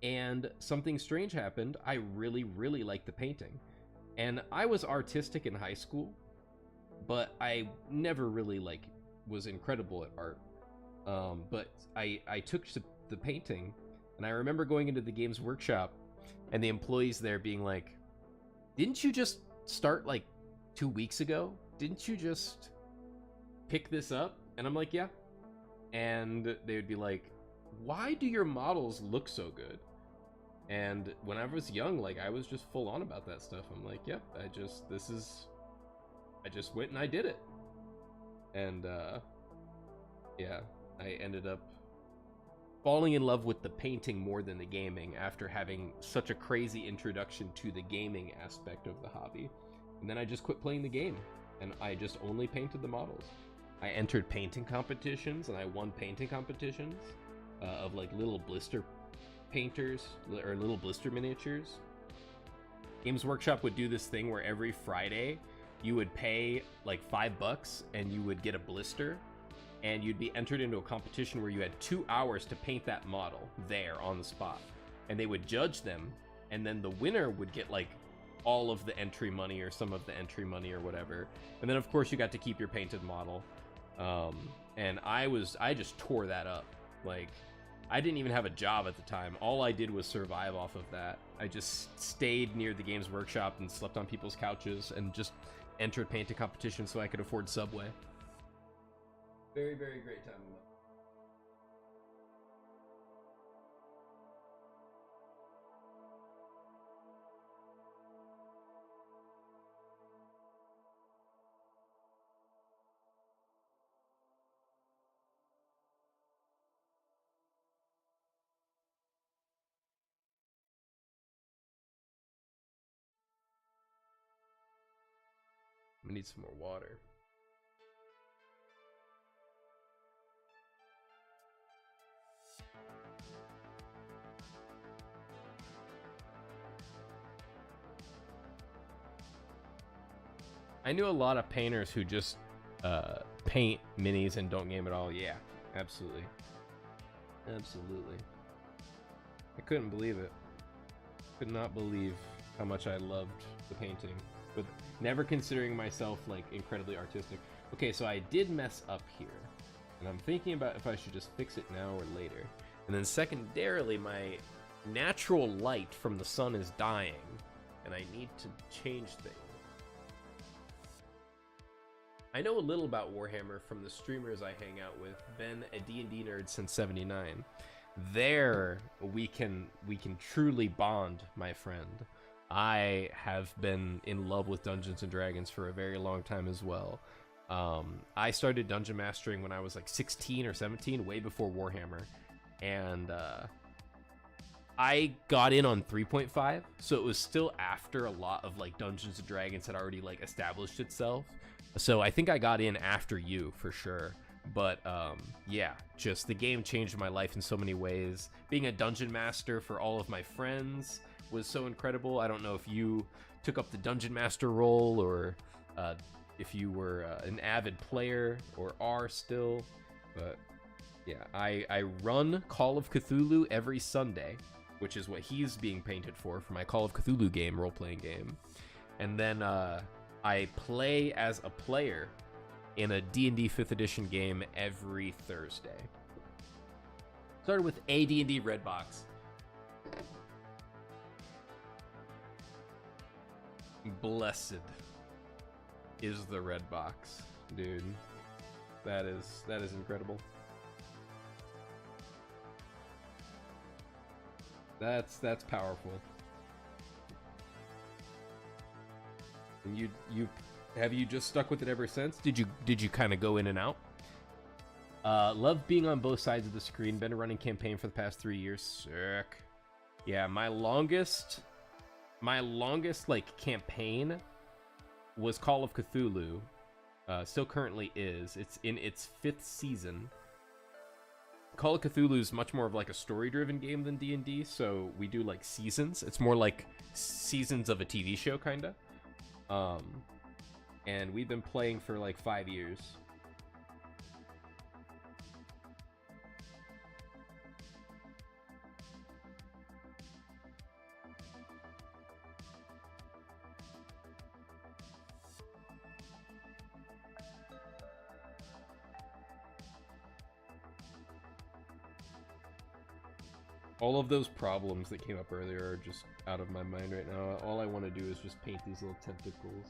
and something strange happened. I really, really liked the painting. And I was artistic in high school, but I never really was incredible at art. But I took to the painting, and I remember going into the Games Workshop and the employees there being like, didn't you just start like 2 weeks ago? Didn't you just pick this up? And I'm like, yeah. And they would be like, why do your models look so good? And when I was young, like, I was just full on about that stuff. I'm like, yep, I just went and I did it. And yeah, I ended up falling in love with the painting more than the gaming after having such a crazy introduction to the gaming aspect of the hobby. And then I just quit playing the game, and I just only painted the models. I entered painting competitions, and I won painting competitions of like little blister painters or little blister miniatures. Games Workshop would do this thing where every Friday you would pay like $5 and you would get a blister, and you'd be entered into a competition where you had 2 hours to paint that model there on the spot, and they would judge them, and then the winner would get like all of the entry money or some of the entry money or whatever, and then of course you got to keep your painted model. And I just tore that up. Like, I didn't even have a job at the time. All I did was survive off of that. I just stayed near the Games Workshop and slept on people's couches and just entered painting competitions so I could afford Subway. Very, very great time. I need some more water. I knew a lot of painters who just paint minis and don't game at all. Yeah, absolutely. Absolutely. I couldn't believe it. Could not believe how much I loved the painting, but never considering myself like incredibly artistic. Okay, so I did mess up here, and I'm thinking about if I should just fix it now or later. And then secondarily, my natural light from the sun is dying, and I need to change things. I know a little about Warhammer from the streamers I hang out with. Ben, a D&D nerd since '79. There we can truly bond, my friend. I have been in love with Dungeons and Dragons for a very long time as well. I started dungeon mastering when I was like 16 or 17, way before Warhammer, and I got in on 3.5, so it was still after a lot of like Dungeons and Dragons had already like established itself. So I think I got in after you for sure. But yeah, just the game changed my life in so many ways. Being a dungeon master for all of my friends was so incredible. I don't know if you took up the dungeon master role or if you were an avid player or are still, but yeah, I run Call of Cthulhu every Sunday, which is what he's being painted for my Call of Cthulhu game, role-playing game. And then I play as a player in a D&D 5th edition game every Thursday. Started with a D&D red box. Blessed is the red box, dude. That is incredible. That's powerful. And you have you just stuck with it ever since? Did you kind of go in and out? Love being on both sides of the screen. Been a running campaign for the past 3 years. Sick. Yeah, my longest like campaign was Call of Cthulhu. Still currently is. It's in its 5th season. Call of Cthulhu is much more of like a story-driven game than D&D, so we do like seasons. It's more like seasons of a TV show, kinda. And we've been playing for like 5 years. All of those problems that came up earlier are just out of my mind right now. All I want to do is just paint these little tentacles.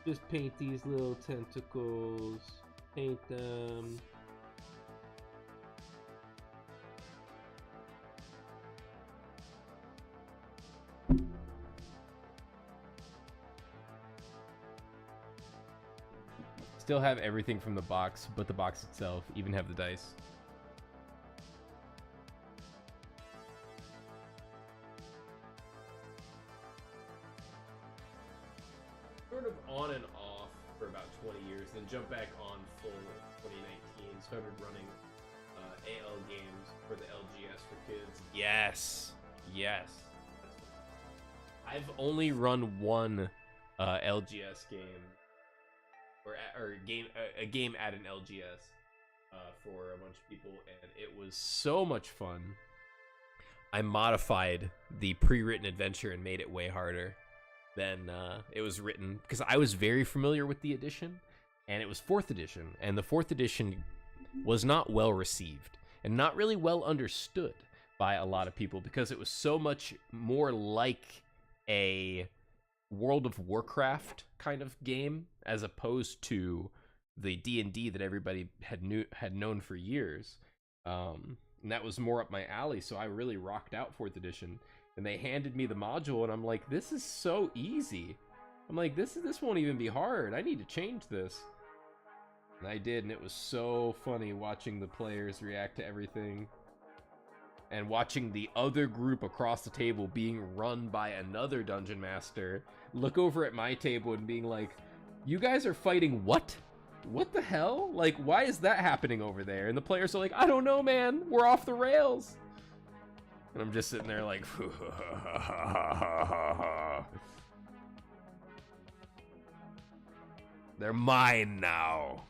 Just paint these little tentacles. Paint them. Still have everything from the box, but the box itself. Even have the dice. Sort of on and off for about 20 years, then jumped back on full in 2019. Started running AL games for the LGS for kids. Yes, yes. I've only run one LGS game, or a game at an LGS for a bunch of people, and it was so much fun. I modified the pre-written adventure and made it way harder than it was written, because I was very familiar with the edition, and it was 4th edition, and the 4th edition was not well received and not really well understood by a lot of people, because it was so much more like a World of Warcraft kind of game as opposed to the D&D that everybody had known for years, and that was more up my alley. So I really rocked out 4th edition. And they handed me the module, and I'm like, this is so easy. I'm like, this won't even be hard. I need to change this. And I did, and it was so funny watching the players react to everything. And watching the other group across the table being run by another dungeon master look over at my table and being like, you guys are fighting what? What the hell? Like, why is that happening over there? And the players are like, I don't know, man. We're off the rails. And I'm just sitting there like, they're mine now.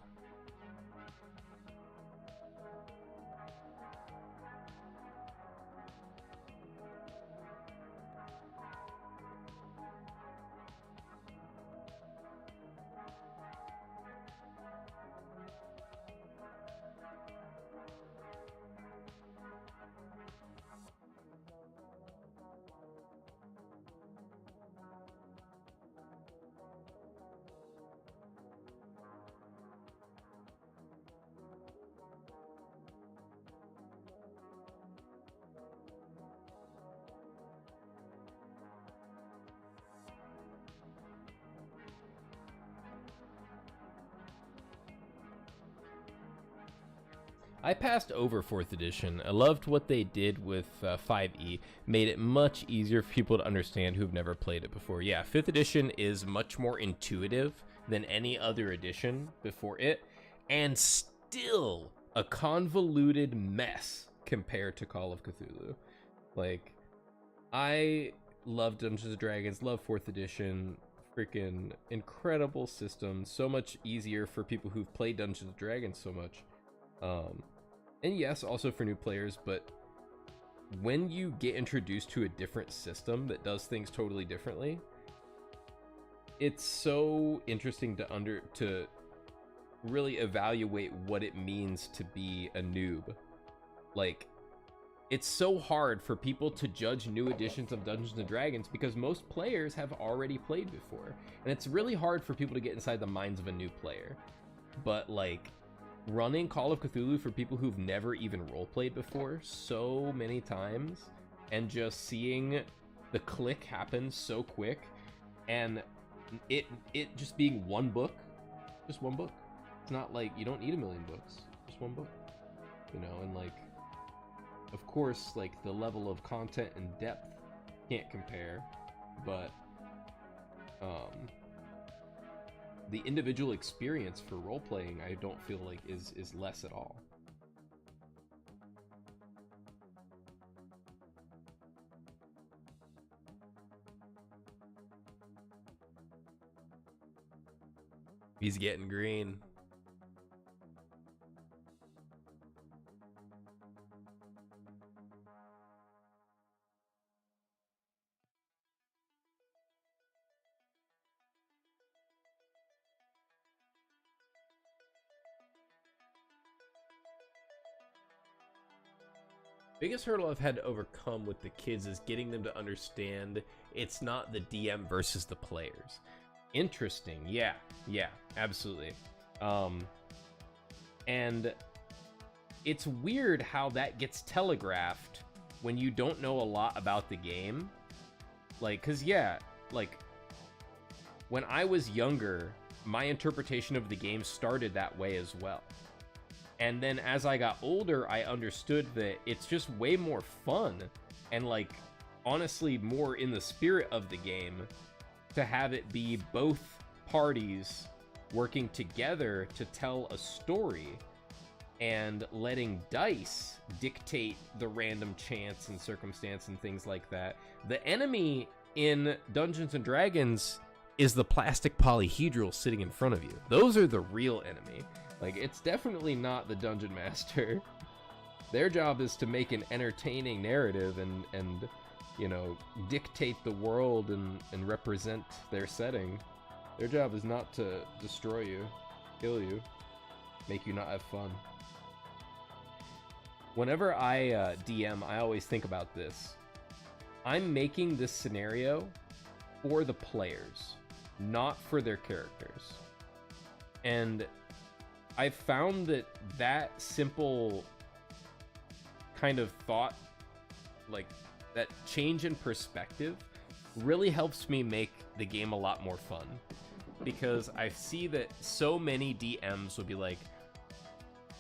I passed over 4th edition. I loved what they did with 5e. Made it much easier for people to understand who've never played it before. Yeah, 5th edition is much more intuitive than any other edition before it, and still a convoluted mess compared to Call of Cthulhu. Like, I love Dungeons & Dragons, love 4th edition, freaking incredible system, so much easier for people who've played Dungeons & Dragons so much. And yes, also for new players, but when you get introduced to a different system that does things totally differently, it's so interesting to really evaluate what it means to be a noob. Like, it's so hard for people to judge new editions of Dungeons & Dragons because most players have already played before. And it's really hard for people to get inside the minds of a new player. But, like, running Call of Cthulhu for people who've never even roleplayed before so many times, and just seeing the click happen so quick, and it just being one book, just one book. It's not like you don't need a million books, just one book, you know. And like, of course, like, the level of content and depth can't compare, but the individual experience for role-playing, I don't feel like is less at all. He's getting green. Biggest hurdle I've had to overcome with the kids is getting them to understand it's not the DM versus the players. Interesting. Yeah, absolutely. And it's weird how that gets telegraphed when you don't know a lot about the game. Like, cause yeah, like, when I was younger, my interpretation of the game started that way as well. And then as I got older, I understood that it's just way more fun and, like, honestly more in the spirit of the game to have it be both parties working together to tell a story and letting dice dictate the random chance and circumstance and things like that. The enemy in Dungeons and Dragons is the plastic polyhedral sitting in front of you. Those are the real enemy. Like, it's definitely not the Dungeon Master. Their job is to make an entertaining narrative and you know, dictate the world and represent their setting. Their job is not to destroy you, kill you, make you not have fun. Whenever I DM, I always think about this. I'm making this scenario for the players, not for their characters. And I've found that simple kind of thought, like that change in perspective, really helps me make the game a lot more fun. Because I see that so many DMs will be like,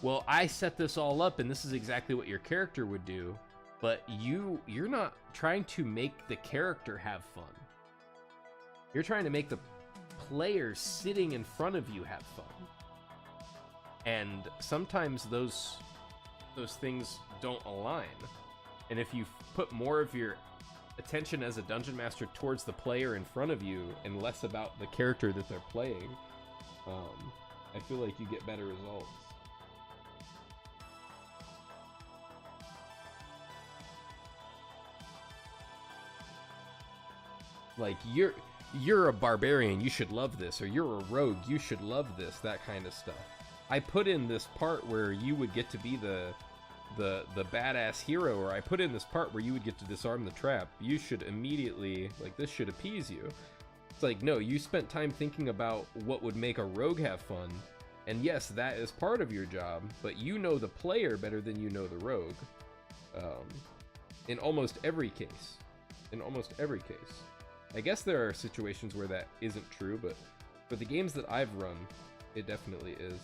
well, I set this all up and this is exactly what your character would do, but you're not trying to make the character have fun. You're trying to make the players sitting in front of you have fun. And sometimes those things don't align. And if you put more of your attention as a dungeon master towards the player in front of you and less about the character that they're playing, I feel like you get better results. Like, you're a barbarian, you should love this, or you're a rogue, you should love this, that kind of stuff. I put in this part where you would get to be the badass hero, or I put in this part where you would get to disarm the trap. You should immediately, like, this should appease you. It's like, no, you spent time thinking about what would make a rogue have fun, and yes, that is part of your job, but you know the player better than you know the rogue. In almost every case. In almost every case. I guess there are situations where that isn't true, but for the games that I've run, it definitely is.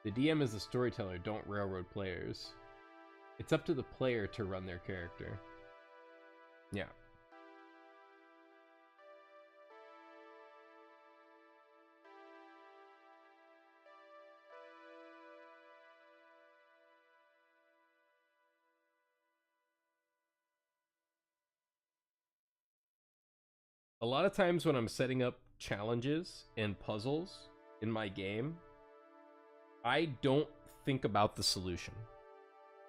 The DM is the storyteller, don't railroad players. It's up to the player to run their character. Yeah. A lot of times when I'm setting up challenges and puzzles in my game, I don't think about the solution.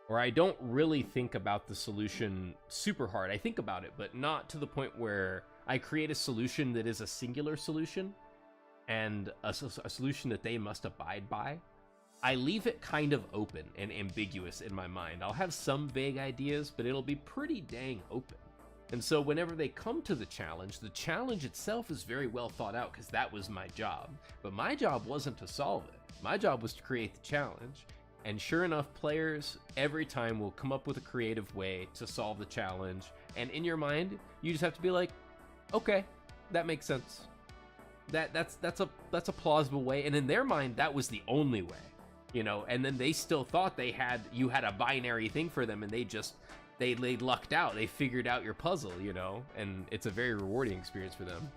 Or I don't really think about the solution super hard. I think about it, but not to the point where I create a solution that is a singular solution and a solution that they must abide by. I leave it kind of open and ambiguous in my mind. I'll have some vague ideas, but it'll be pretty dang open. And so whenever they come to the challenge itself is very well thought out because that was my job. But my job wasn't to solve it. My job was to create the challenge. And sure enough, players every time will come up with a creative way to solve the challenge. And in your mind, you just have to be like, okay, that makes sense. That's a plausible way. And in their mind, that was the only way, you know. And then they still thought you had a binary thing for them, and they lucked out. They figured out your puzzle, you know, and it's a very rewarding experience for them.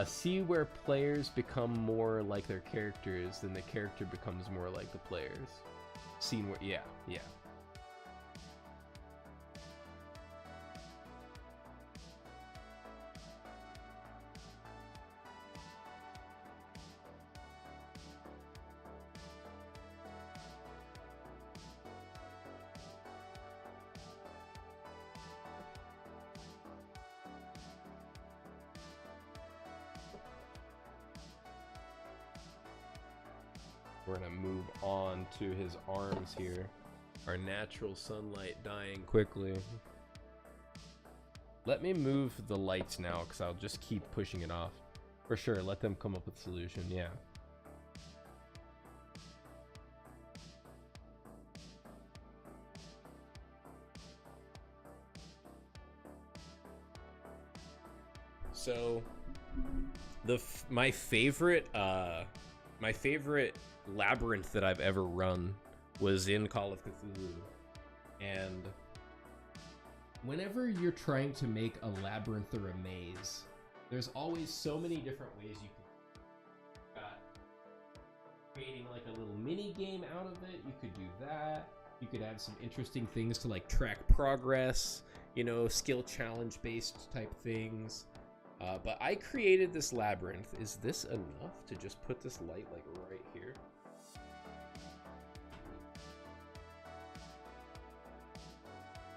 See where players become more like their characters, then the character becomes more like the players. Scene where, yeah. We're gonna move on to his arms here. Our natural sunlight dying quickly. Let me move the lights now, because I'll just keep pushing it off. For sure, let them come up with a solution, yeah. So, my favorite labyrinth that I've ever run was in Call of Cthulhu. And whenever you're trying to make a labyrinth or a maze, there's always so many different ways you can creating like a little mini game out of it. You could do that. You could add some interesting things to like track progress, you know, skill challenge based type things. But I created this labyrinth. Is this enough to just put this light like right here?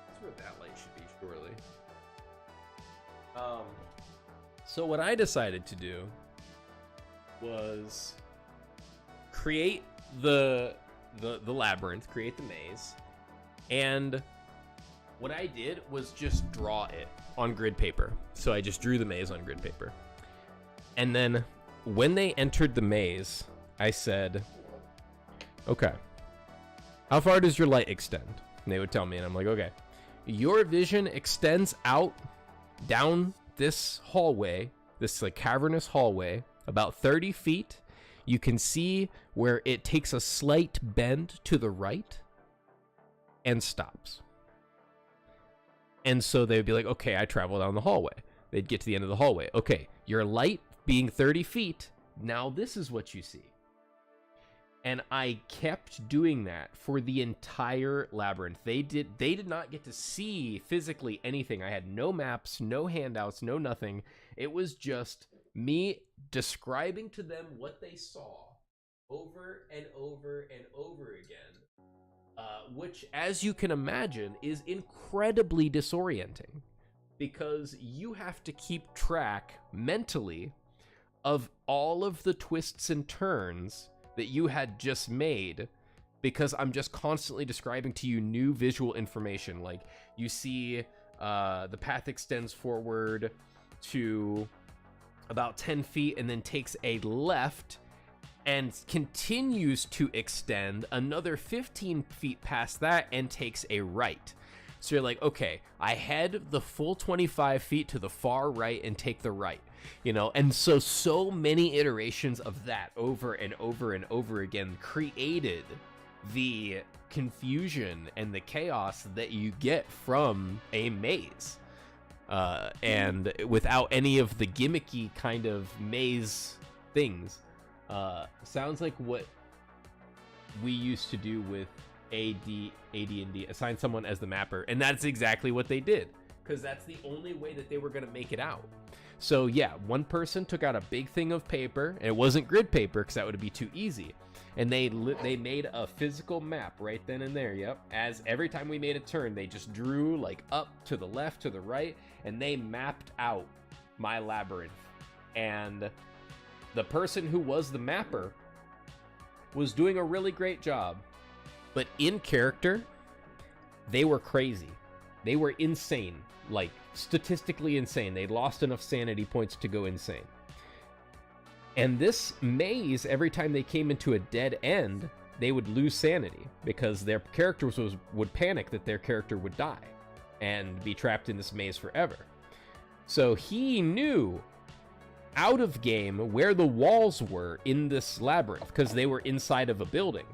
That's where that light should be, surely. So what I decided to do was create the labyrinth, create the maze, and what I did was just draw it on grid paper. So I just drew the maze on grid paper. And then when they entered the maze, I said, okay, how far does your light extend? And they would tell me, and I'm like, okay, your vision extends out down this hallway, this like cavernous hallway, about 30 feet. You can see where it takes a slight bend to the right and stops. And so they'd be like, okay, I travel down the hallway. They'd get to the end of the hallway. Okay, your light being 30 feet, now this is what you see. And I kept doing that for the entire labyrinth. They did not get to see physically anything. I had no maps, no handouts, no nothing. It was just me describing to them what they saw over and over and over again. Which, as you can imagine, is incredibly disorienting because you have to keep track mentally of all of the twists and turns that you had just made, because I'm just constantly describing to you new visual information. Like, you see the path extends forward to about 10 feet and then takes a left and continues to extend another 15 feet past that and takes a right. So you're like, okay, I head the full 25 feet to the far right and take the right. you know? And so many iterations of that over and over and over again created the confusion and the chaos that you get from a maze. And without any of the gimmicky kind of maze things. Sounds like what we used to do with AD&D, assign someone as the mapper, and that's exactly what they did, because that's the only way that they were going to make it out. So yeah, one person took out a big thing of paper, and it wasn't grid paper because that would be too easy, and they made a physical map right then and there. Yep, as every time we made a turn, they just drew like up to the left, to the right, and they mapped out my labyrinth. And the person who was the mapper was doing a really great job, but in character, they were crazy. They were insane, like statistically insane. They lost enough sanity points to go insane. And this maze, every time they came into a dead end, they would lose sanity because their characters would panic that their character would die and be trapped in this maze forever. So he knew out of game where the walls were in this labyrinth because they were inside of a building.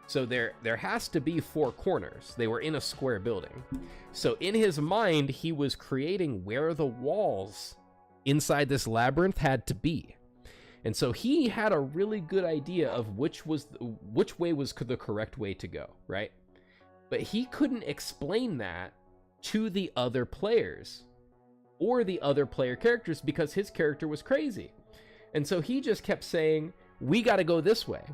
So there has to be 4 corners. They were in a square building. So in his mind, he was creating where the walls inside this labyrinth had to be. And so he had a really good idea of which way was the correct way to go, right? But he couldn't explain that to the other players or the other player characters because his character was crazy. And so he just kept saying, we got to go this way.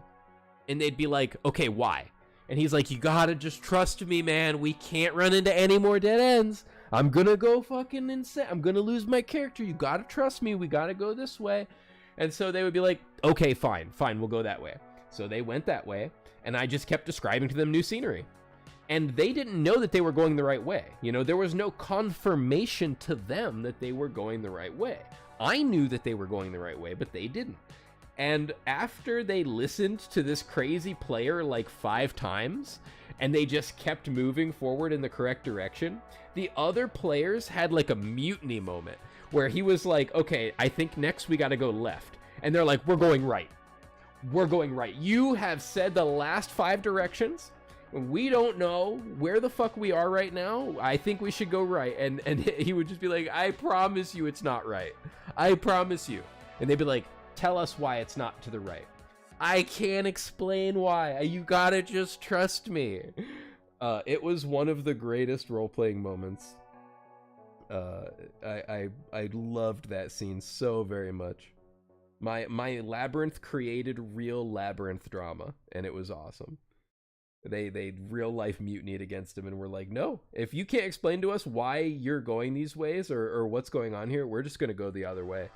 And they'd be like, okay, why? And he's like, you got to just trust me, man. We can't run into any more dead ends. I'm going to go fucking insane. I'm going to lose my character. You got to trust me. We got to go this way. And so they would be like, okay, fine, we'll go that way. So they went that way, and I just kept describing to them new scenery. And they didn't know that they were going the right way. You know, there was no confirmation to them that they were going the right way. I knew that they were going the right way, but they didn't. And after they listened to this crazy player like 5 times, and they just kept moving forward in the correct direction, the other players had like a mutiny moment where he was like, okay, I think next we got to go left. And they're like, we're going right. We're going right. You have said the last 5 directions. We don't know where the fuck we are right now. I think we should go right. And he would just be like, I promise you it's not right. I promise you. And they'd be like, tell us why it's not to the right. I can't explain why. You gotta just trust me. It was one of the greatest role-playing moments. I loved that scene so very much. My labyrinth created real labyrinth drama, and it was awesome. They real life mutinied against him and were like, no, if you can't explain to us why you're going these ways or what's going on here, we're just gonna go the other way.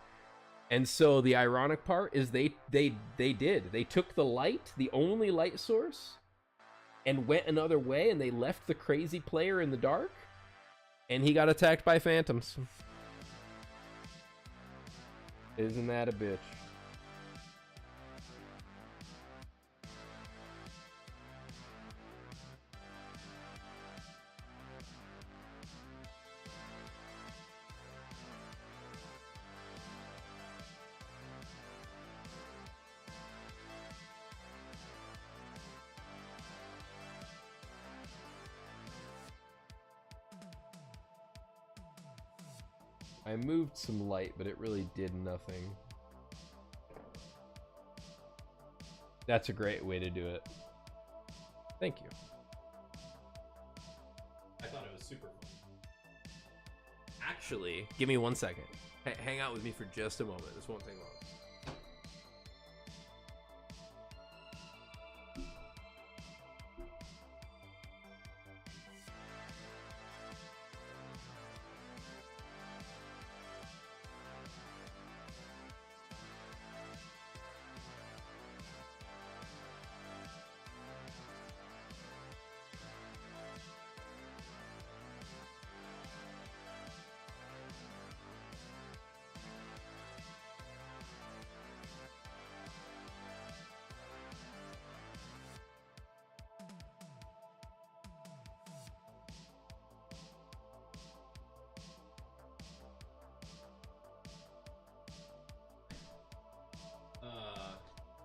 And so the ironic part is they took the light, the only light source, and went another way, and they left the crazy player in the dark, and he got attacked by phantoms. Isn't that a bitch? I moved some light, but it really did nothing. That's a great way to do it. Thank you. I thought it was super fun. Actually, give me 1 second. Hang out with me for just a moment. This won't take long.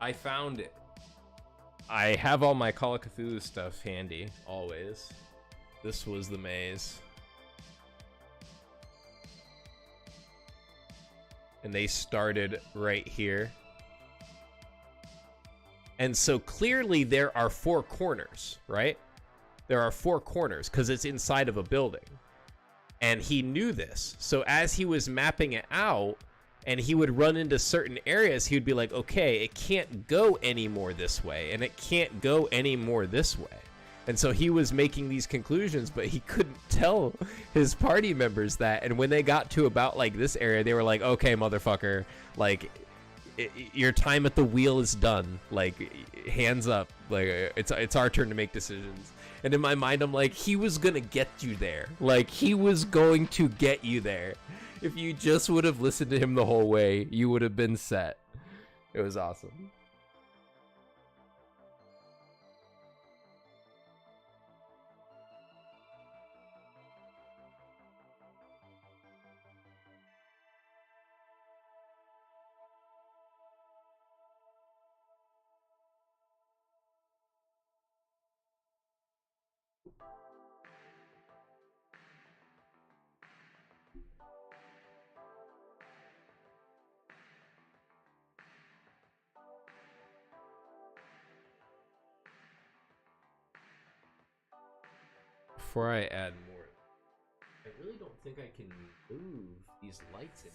I found it. I have all my Call of Cthulhu stuff handy, always. This was the maze. And they started right here. And so clearly there are 4 corners, right? There are 4 corners because it's inside of a building. And he knew this. So as he was mapping it out and he would run into certain areas, he would be like, okay, it can't go any more this way and it can't go any more this way. And so he was making these conclusions, but he couldn't tell his party members that. And when they got to about like this area, they were like, okay, motherfucker, like your time at the wheel is done. Like hands up. Like it's our turn to make decisions. And in my mind, I'm like, he was going to get you there. Like he was going to get you there. If you just would have listened to him the whole way, you would have been set. It was awesome. Before I add more, I really don't think I can move these lights in.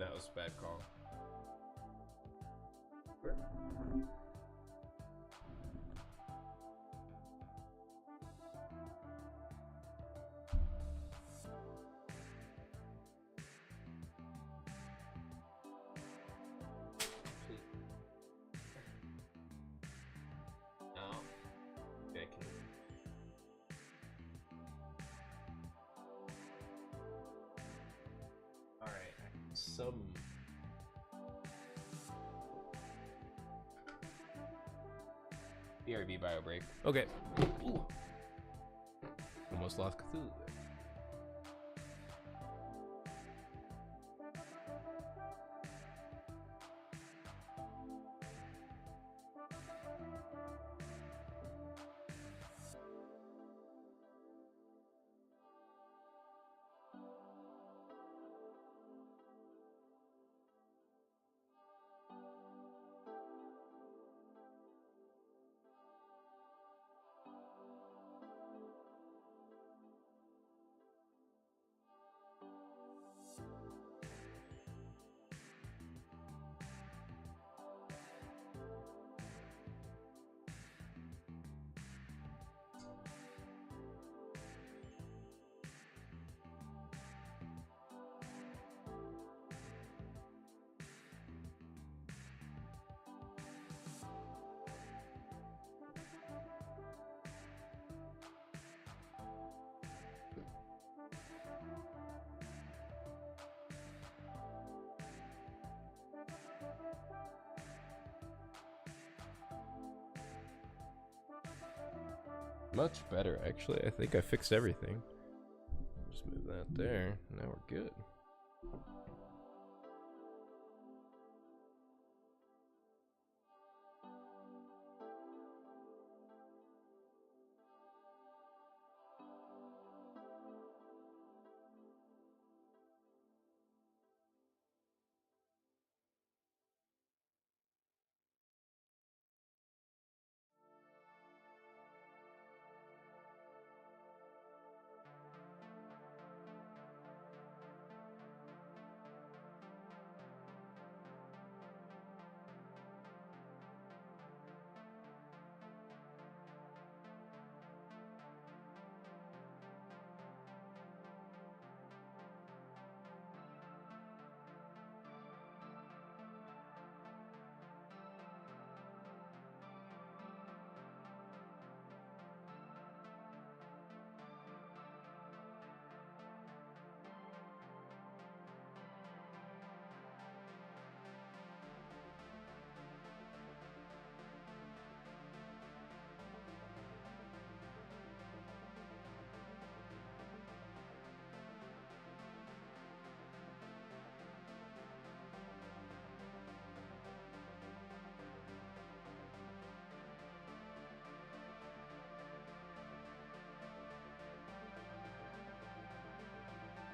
That was a bad call. No. Okay, Alright, some BRB bio break. Okay. Ooh. Almost lost Cthulhu there. Much better, actually. I think I fixed everything. Just move that there. Now we're good.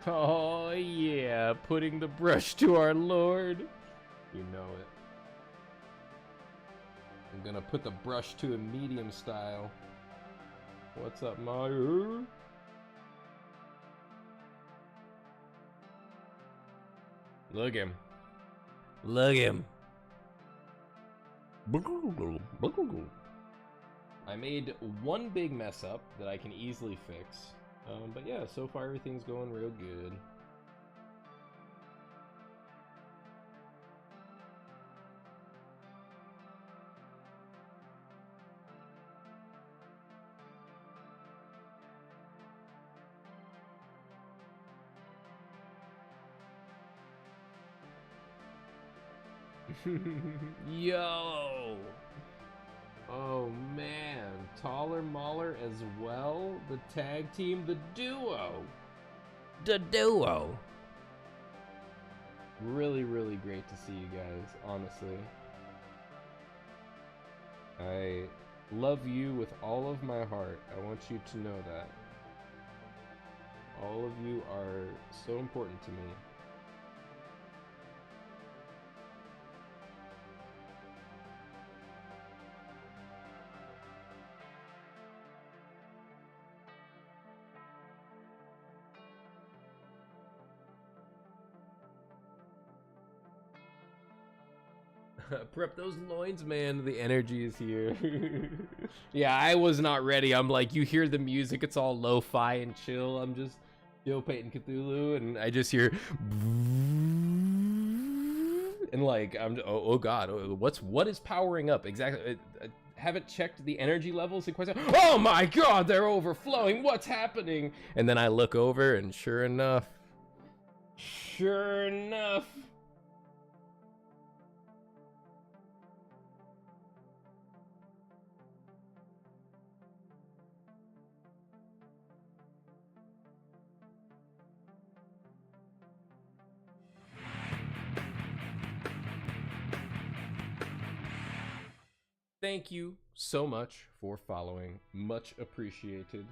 Oh, yeah, putting the brush to our lord. You know it. I'm gonna put the brush to a medium style. What's up, Meyer? Look him. Look him. I made one big mess up that I can easily fix. But yeah, so far everything's going real good. Yo. Oh man, Taller Mauler as well? The tag team, the duo! The duo. Really, really great to see you guys, honestly. I love you with all of my heart. I want you to know that. All of you are so important to me. Prep those loins, man. The energy is here. Yeah, I was not ready. I'm like, you hear the music, it's all lo-fi and chill. I'm just Joe Payton Cthulhu, and I just hear, and like, oh god, what is powering up exactly? I haven't checked the energy levels in quite some. Oh my god, they're overflowing. What's happening? And then I look over, and sure enough. Thank you so much for following. Much appreciated.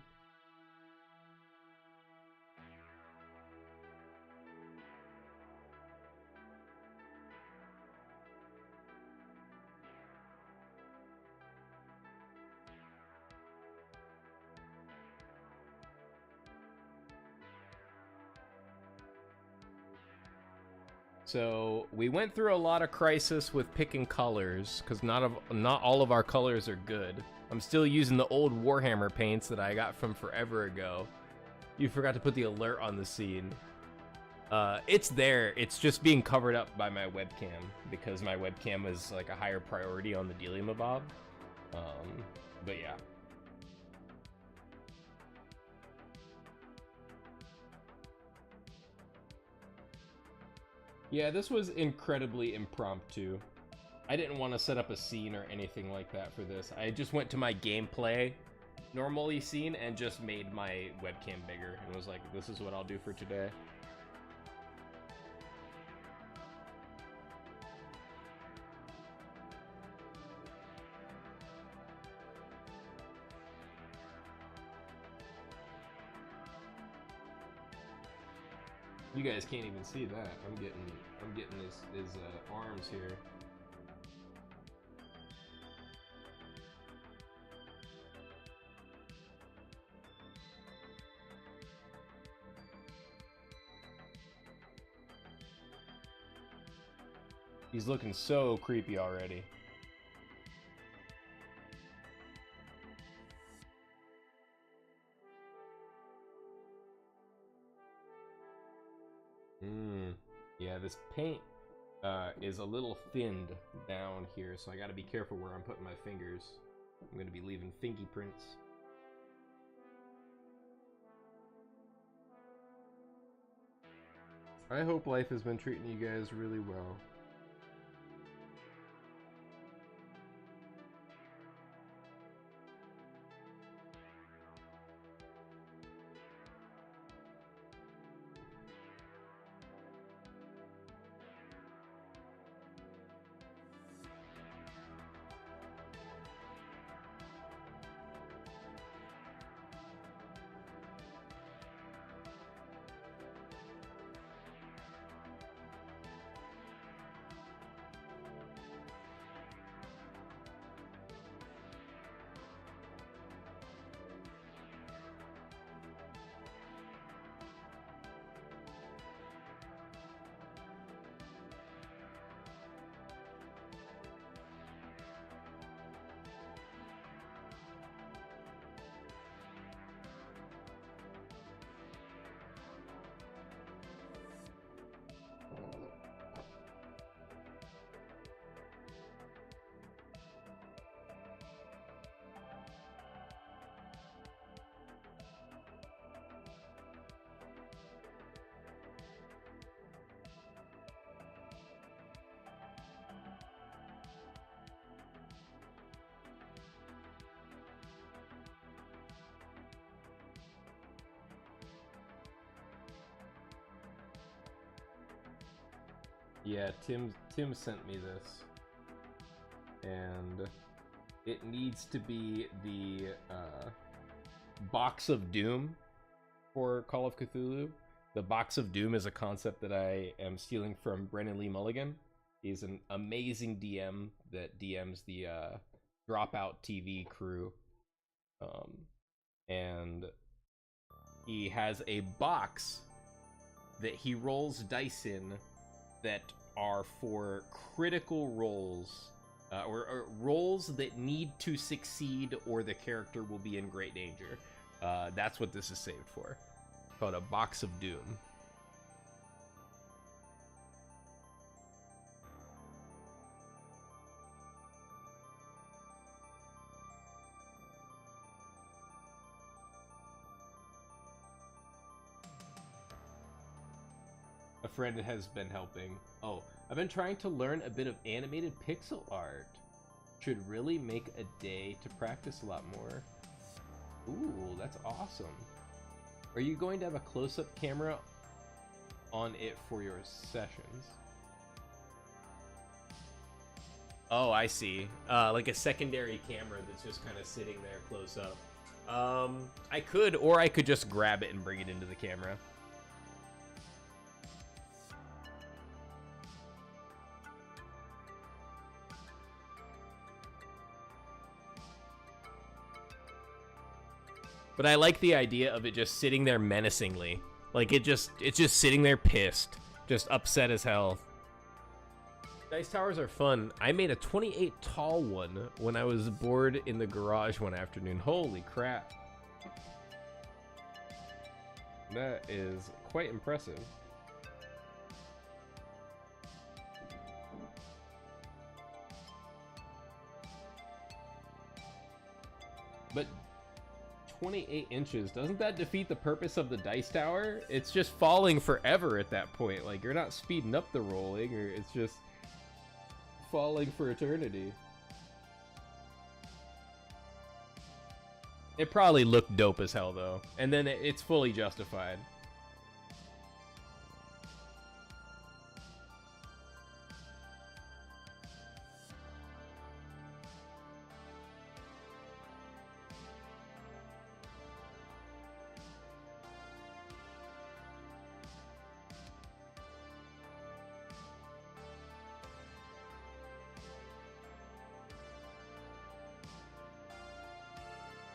So we went through a lot of crisis with picking colors because not all of our colors are good. I'm still using the old Warhammer paints that I got from forever ago. You forgot to put the alert on the scene. It's there. It's just being covered up by my webcam because my webcam is like a higher priority on the Dealimabob. But yeah. Yeah, this was incredibly impromptu. I didn't want to set up a scene or anything like that for this. I just went to my gameplay normally scene and just made my webcam bigger and was like, this is what I'll do for today. You guys can't even see that. I'm getting his arms here. He's looking so creepy already. Yeah, this paint is a little thinned down here, so I gotta be careful where I'm putting my fingers. I'm gonna be leaving fingy prints. I hope life has been treating you guys really well. Yeah, Tim sent me this, and it needs to be the Box of Doom for Call of Cthulhu. The Box of Doom is a concept that I am stealing from Brennan Lee Mulligan. He's an amazing DM that DMs the Dropout TV crew. And he has a box that he rolls dice in that are for critical rolls, or rolls that need to succeed or the character will be in great danger. That's what this is saved for. Called a Box of Doom. A friend has been helping. Oh, I've been trying to learn a bit of animated pixel art. Should really make a day to practice a lot more. Ooh, that's awesome. Are you going to have a close-up camera on it for your sessions? Oh, I see. Like a secondary camera that's just kind of sitting there close up. I could, or I could just grab it and bring it into the camera. But I like the idea of it just sitting there menacingly. Like it's just sitting there pissed, just upset as hell. Dice towers are fun. I made a 28 tall one when I was bored in the garage one afternoon. Holy crap. That is quite impressive. But 28 inches, doesn't that defeat the purpose of the dice tower? It's just falling forever at that point. Like, you're not speeding up the rolling, or it's just falling for eternity. It probably looked dope as hell though, and then it's fully justified.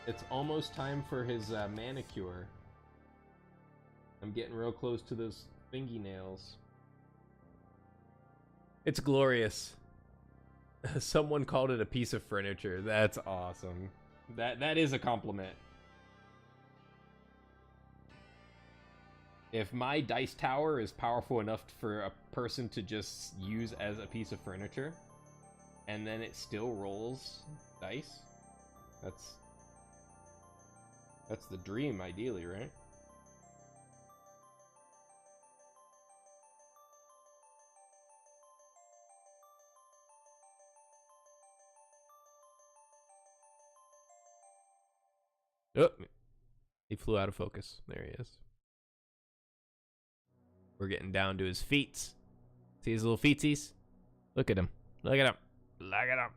It's almost time for his manicure. I'm getting real close to those fingernails. It's glorious. Someone called it a piece of furniture. That's awesome. That is a compliment. If my dice tower is powerful enough for a person to just use as a piece of furniture, and then it still rolls dice, that's the dream, ideally, right? Oh, he flew out of focus. There he is. We're getting down to his feet. See his little feetsies? Look at him. Look at him. Look at him.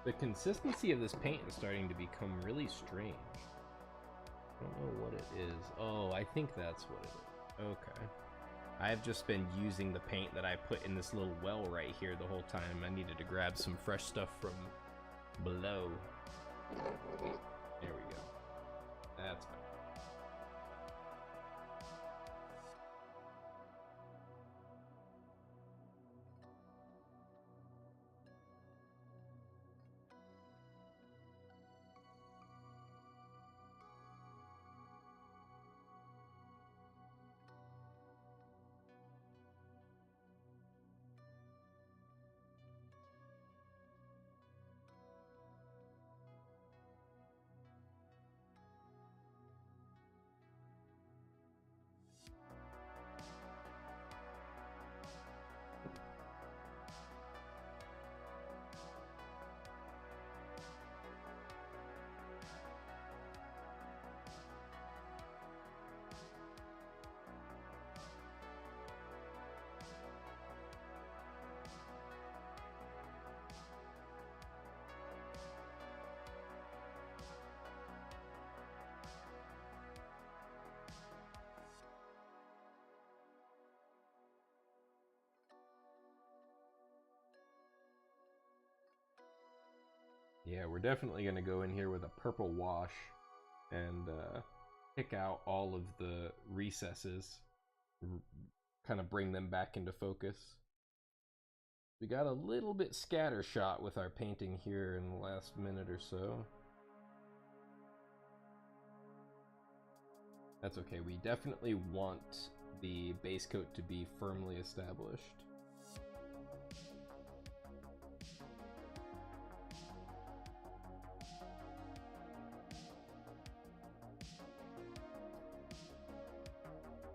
The consistency of this paint is starting to become really strange. I don't know what it is. Oh, I think that's what it is. Okay. I've just been using the paint that I put in this little well right here the whole time. I needed to grab some fresh stuff from below. There we go. That's better. Yeah, we're definitely going to go in here with a purple wash and pick out all of the recesses, kind of bring them back into focus. We got a little bit scattershot with our painting here in the last minute or so. That's okay, we definitely want the base coat to be firmly established.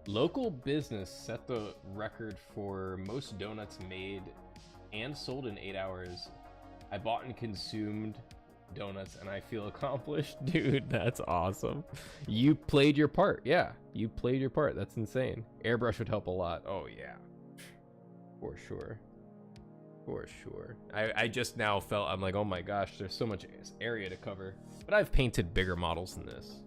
Local business set the record for most donuts made and sold in 8 hours. I bought and consumed donuts and I feel accomplished. Dude, that's awesome. You played your part. Yeah, you played your part. That's insane. Airbrush would help a lot. Oh yeah, for sure. For sure. I just now felt, I'm like, oh my gosh, there's so much area to cover. But I've painted bigger models than this.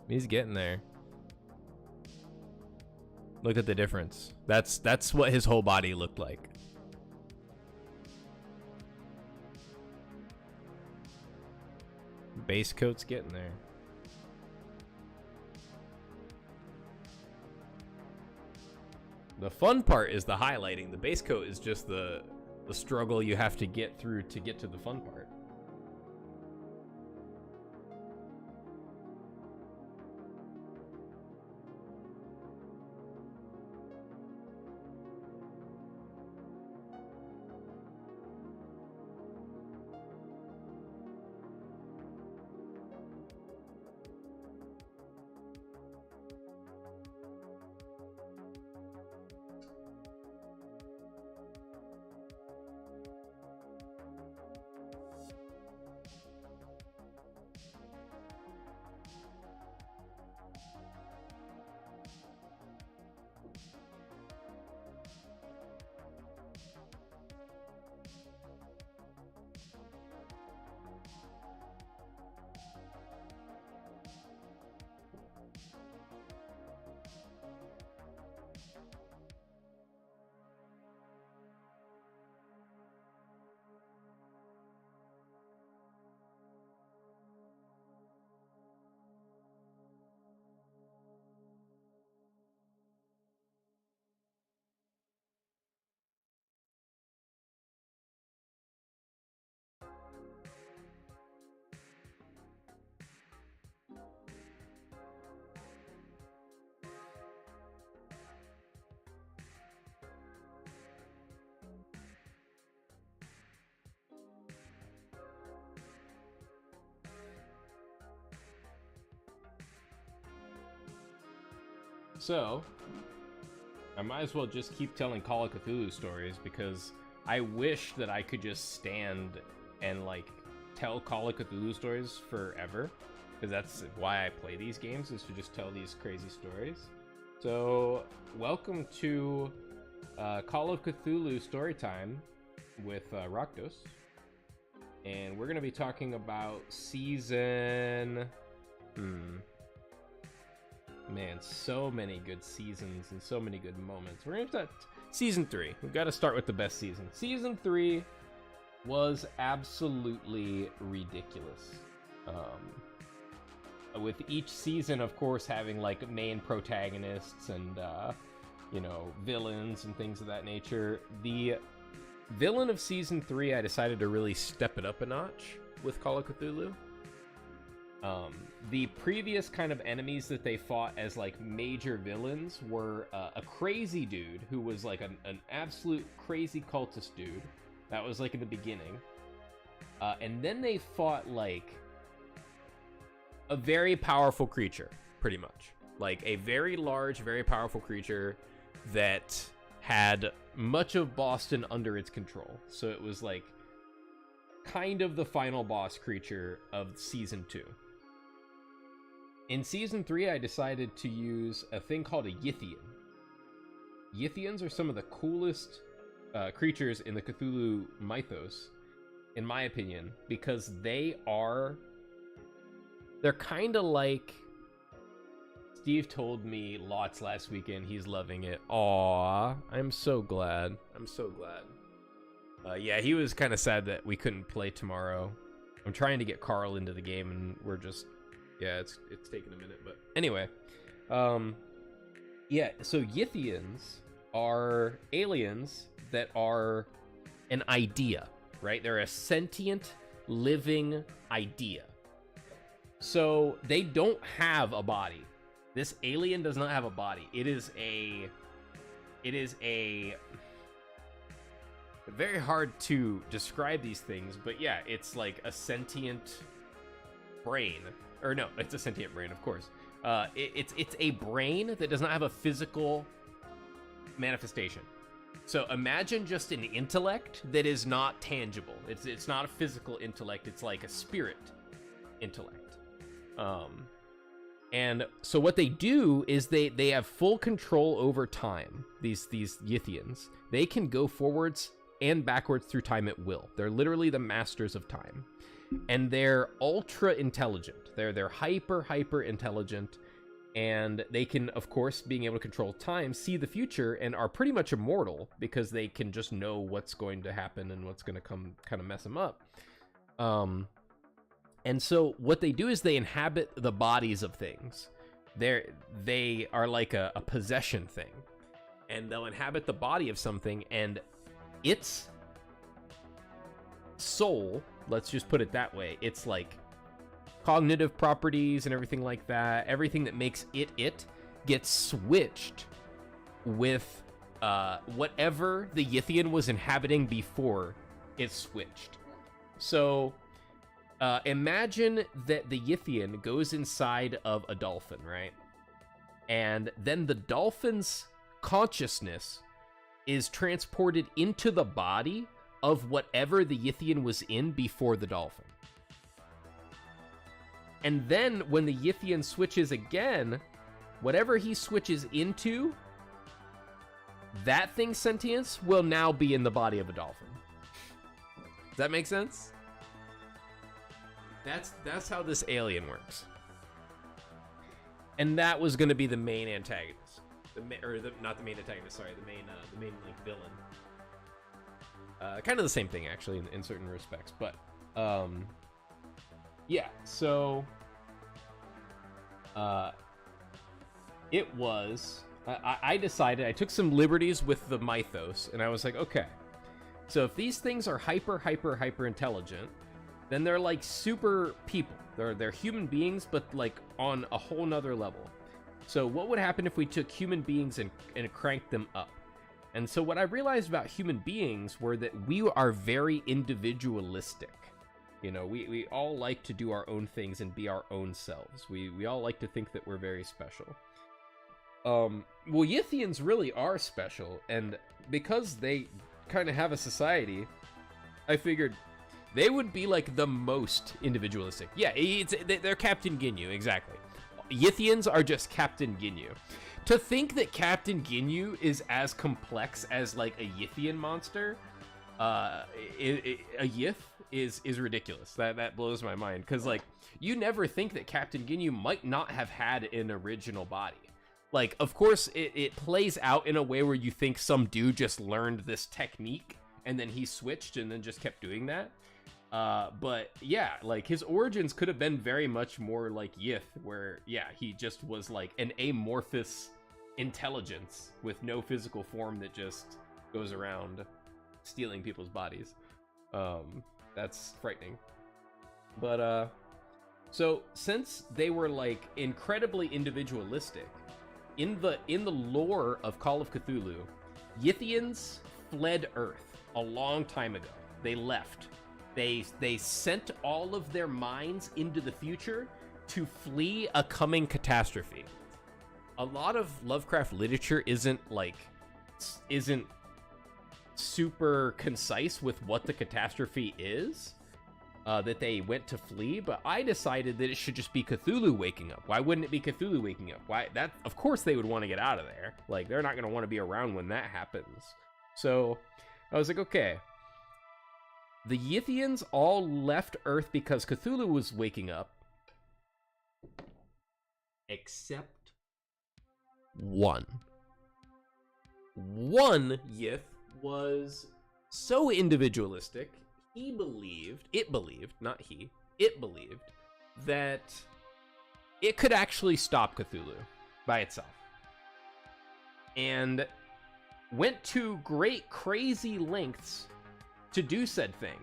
He's getting there. Look at the difference. That's what his whole body looked like. Base coat's getting there. The fun part is the highlighting. The base coat is just the struggle you have to get through to get to the fun part. So, I might as well just keep telling Call of Cthulhu stories, because I wish that I could just stand and, like, tell Call of Cthulhu stories forever, because that's why I play these games, is to just tell these crazy stories. So, welcome to Call of Cthulhu Storytime with Rakdos. And we're going to be talking about season... Man, so many good seasons and so many good moments. We're going to start season 3. We've got to start with the best season. Season 3 was absolutely ridiculous. With each season, of course, having like main protagonists and, you know, villains and things of that nature. The villain of season 3, I decided to really step it up a notch with Call of Cthulhu. The previous kind of enemies that they fought as like major villains were a crazy dude who was like an absolute crazy cultist dude. That was like in the beginning. And then they fought like a very powerful creature, pretty much. Like a very large, very powerful creature that had much of Boston under its control. So it was like kind of the final boss creature of season 2. In season 3, I decided to use a thing called a Yithian. Yithians are some of the coolest creatures in the Cthulhu mythos, in my opinion, because they're kind of like... Steve told me lots last weekend. He's loving it. Aww, I'm so glad. I'm so glad. Yeah, he was kind of sad that we couldn't play tomorrow. I'm trying to get Carl into the game, and we're just... Yeah, it's taking a minute, but... Anyway. Yeah, so Yithians are aliens that are an idea, right? They're a sentient, living idea. So they don't have a body. This alien does not have a body. It is a very hard to describe these things, but yeah, it's like a sentient brain. Or no, it's a sentient brain, of course. It's a brain that does not have a physical manifestation. So imagine just an intellect that is not tangible. It's not a physical intellect. It's like a spirit intellect. And so what they do is they have full control over time. These Yithians, they can go forwards and backwards through time at will. They're literally the masters of time. And they're ultra intelligent. They're hyper intelligent, and they can, of course, being able to control time, see the future, and are pretty much immortal because they can just know what's going to happen and what's going to come kind of mess them up. And so what they do is they inhabit the bodies of things. They are like a possession thing, and they'll inhabit the body of something, and its soul, let's just put it that way, it's like cognitive properties and everything like that, everything that makes it gets switched with whatever the Yithian was inhabiting before it switched. So imagine that the Yithian goes inside of a dolphin, right? And then the dolphin's consciousness is transported into the body of whatever the Yithian was in before the dolphin. And then when the Yithian switches again, whatever he switches into, that thing's sentience will now be in the body of a dolphin. Does that make sense? That's how this alien works. And that was going to be the main antagonist. Not the main antagonist, sorry, the main like villain. Kind of the same thing, actually, in certain respects. But, yeah, so... it was... I decided, I took some liberties with the mythos, and I was like, okay, so if these things are hyper intelligent, then they're like super people. They're human beings, but like on a whole nother level. So what would happen if we took human beings and cranked them up? And so what I realized about human beings were that we are very individualistic. You know, we all like to do our own things and be our own selves. We all like to think that we're very special. Well, Yithians really are special, and because they kind of have a society, I figured they would be like the most individualistic. Yeah, they're Captain Ginyu, exactly. Yithians are just Captain Ginyu. To think that Captain Ginyu is as complex as like a Yithian monster, a Yith is ridiculous. That blows my mind, because like you never think that Captain Ginyu might not have had an original body. Like, of course, it plays out in a way where you think some dude just learned this technique and then he switched and then just kept doing that. But yeah, like his origins could have been very much more like Yith, where yeah, he just was like an amorphous intelligence with no physical form that just goes around stealing people's bodies. That's frightening. But so since they were like incredibly individualistic, in the lore of Call of Cthulhu, Yithians fled Earth a long time ago. They left. They sent all of their minds into the future to flee a coming catastrophe. A lot of Lovecraft literature isn't super concise with what the catastrophe is that they went to flee, but I decided that it should just be Cthulhu waking up. Why wouldn't it be Cthulhu waking up? Why that? Of course they would want to get out of there. Like, they're not going to want to be around when that happens. So I was like, okay. The Yithians all left Earth because Cthulhu was waking up. Except one. One Yith was so individualistic, it believed that it could actually stop Cthulhu by itself. And went to great crazy lengths to do said thing.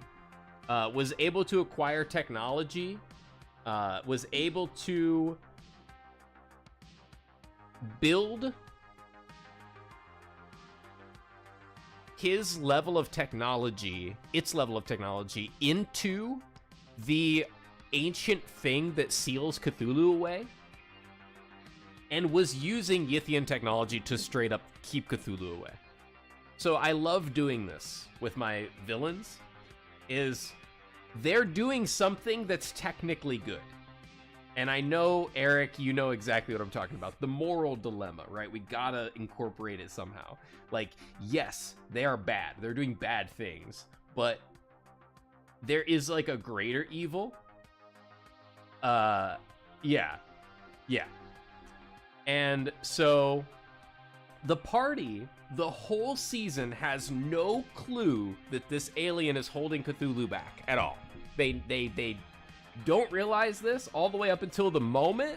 Was able to acquire technology, was able to build its level of technology into the ancient thing that seals Cthulhu away, and was using Yithian technology to straight up keep Cthulhu away. So I love doing this with my villains, is they're doing something that's technically good. And I know, Eric, you know exactly what I'm talking about. The moral dilemma, right? We gotta incorporate it somehow. Like, yes, they are bad. They're doing bad things. But there is, like, a greater evil. Yeah. And so, the party, the whole season, has no clue that this alien is holding Cthulhu back at all. They don't realize this all the way up until the moment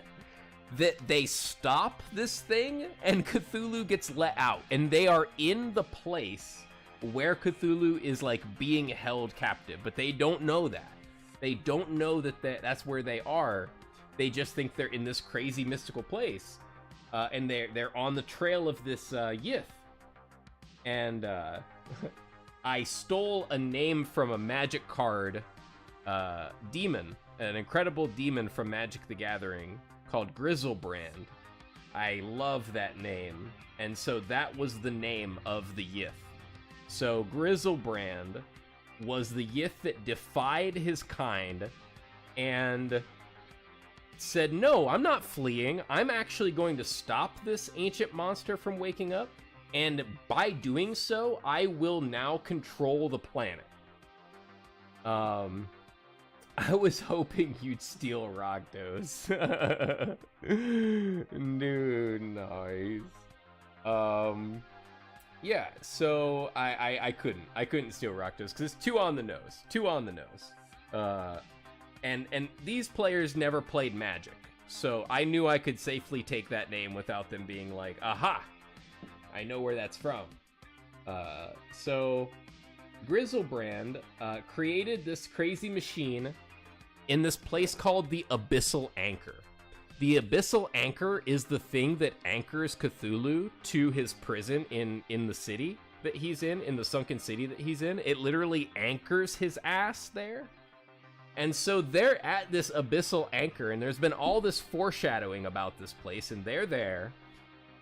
that they stop this thing and Cthulhu gets let out, and they are in the place where Cthulhu is like being held captive, but they don't know that. They don't know that that's where they are. They just think they're in this crazy mystical place, and they're on the trail of this Yith. And I stole a name from a magic card demon, an incredible demon from Magic the Gathering called Grizzlebrand. I love that name, and so that was the name of the Yith. So Grizzlebrand was the Yith that defied his kind and said, no, I'm not fleeing. I'm actually going to stop this ancient monster from waking up, and by doing so, I will now control the planet. I was hoping you'd steal Rakdos. Dude, nice. Yeah, so I couldn't steal Rakdos because it's too on the nose. And these players never played Magic, so I knew I could safely take that name without them being like, aha, I know where that's from. So Grizzlebrand created this crazy machine in this place called the Abyssal Anchor. The Abyssal Anchor is the thing that anchors Cthulhu to his prison in the city that he's in the sunken city that he's in. It literally anchors his ass there. And so they're at this Abyssal Anchor, and there's been all this foreshadowing about this place, and they're there.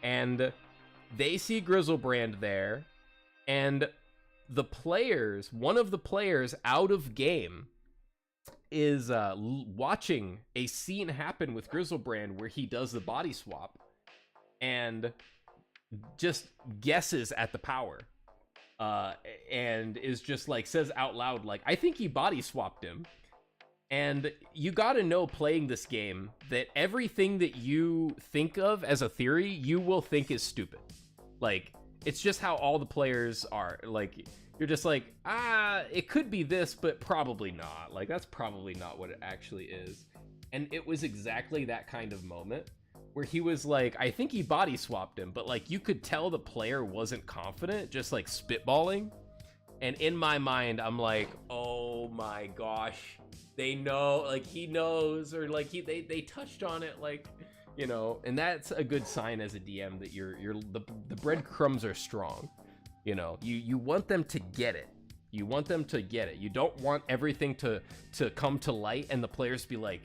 and they see Grizzlebrand there, and one of the players out of game is watching a scene happen with Grizzlebrand where he does the body swap and just guesses at the power, and is just like, says out loud, like, I think he body swapped him. And you gotta know, playing this game, that everything that you think of as a theory, you will think is stupid. Like, it's just how all the players are. Like, you're just like, it could be this, but probably not. Like, that's probably not what it actually is. And it was exactly that kind of moment where he was like, I think he body swapped him, but like, you could tell the player wasn't confident, just like spitballing. And in my mind, I'm like, oh my gosh, they know, like, he knows, or like they touched on it, like, you know. And that's a good sign as a DM that the breadcrumbs are strong. You know, you want them to get it. You want them to get it. You don't want everything to come to light and the players be like,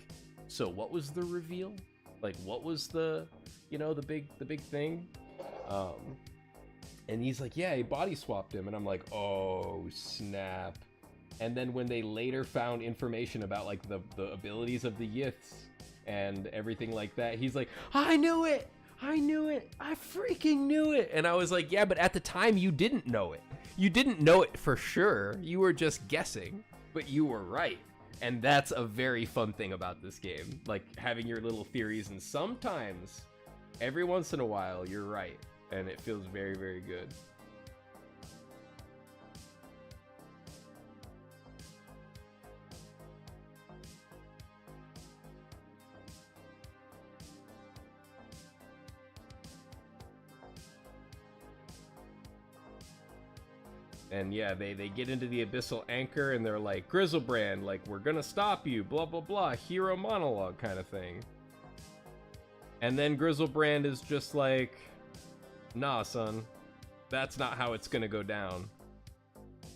so what was the reveal? Like, what was the, you know, the big thing? And he's like, yeah, he body swapped him. And I'm like, oh, snap. And then when they later found information about, like, the abilities of the Yiths and everything like that, he's like, I knew it! I freaking knew it! And I was like, yeah, but at the time, you didn't know it. You didn't know it for sure. You were just guessing, but you were right. And that's a very fun thing about this game. Like, having your little theories, and sometimes, every once in a while, you're right. And it feels very, very good. And yeah, they get into the Abyssal Anchor, and they're like, Grizzlebrand, like, we're gonna stop you, blah, blah, blah, hero monologue kind of thing. And then Grizzlebrand is just like, nah, son, that's not how it's gonna go down.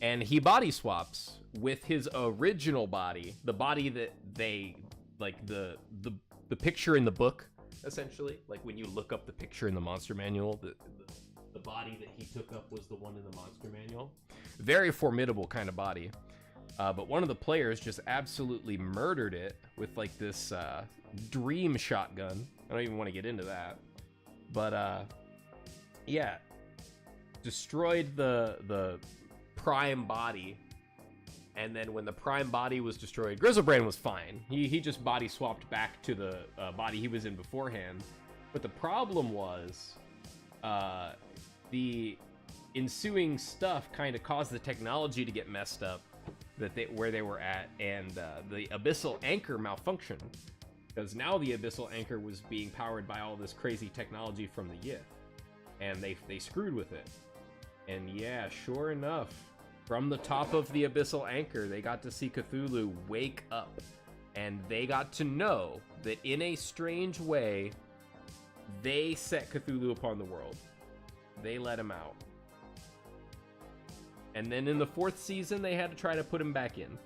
And he body swaps with his original body, the body that they, like, the picture in the book, essentially. Like, when you look up the picture in the monster manual, the body that he took up was the one in the monster manual. Very formidable kind of body. But one of the players just absolutely murdered it with, like, this dream shotgun. I don't even want to get into that. But, yeah. Destroyed the prime body. And then when the prime body was destroyed, Grizzlebrand was fine. He just body swapped back to the body he was in beforehand. But the problem was, the ensuing stuff kind of caused the technology to get messed up where they were at, and the Abyssal Anchor malfunctioned, because now the Abyssal Anchor was being powered by all this crazy technology from the Yith, and they screwed with it. And yeah, sure enough, from the top of the Abyssal Anchor, they got to see Cthulhu wake up, and they got to know that in a strange way, they set Cthulhu upon the world. They let him out. And then in the 4th season, they had to try to put him back in.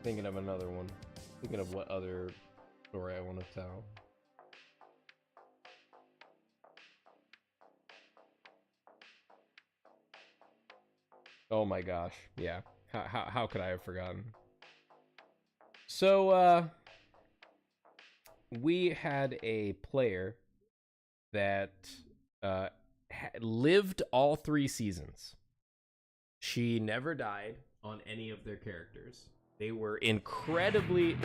Thinking of another one. Thinking of what other story I want to tell. Oh my gosh, yeah. How could I have forgotten? So, we had a player that lived all 3 seasons. She never died on any of their characters. They were incredibly...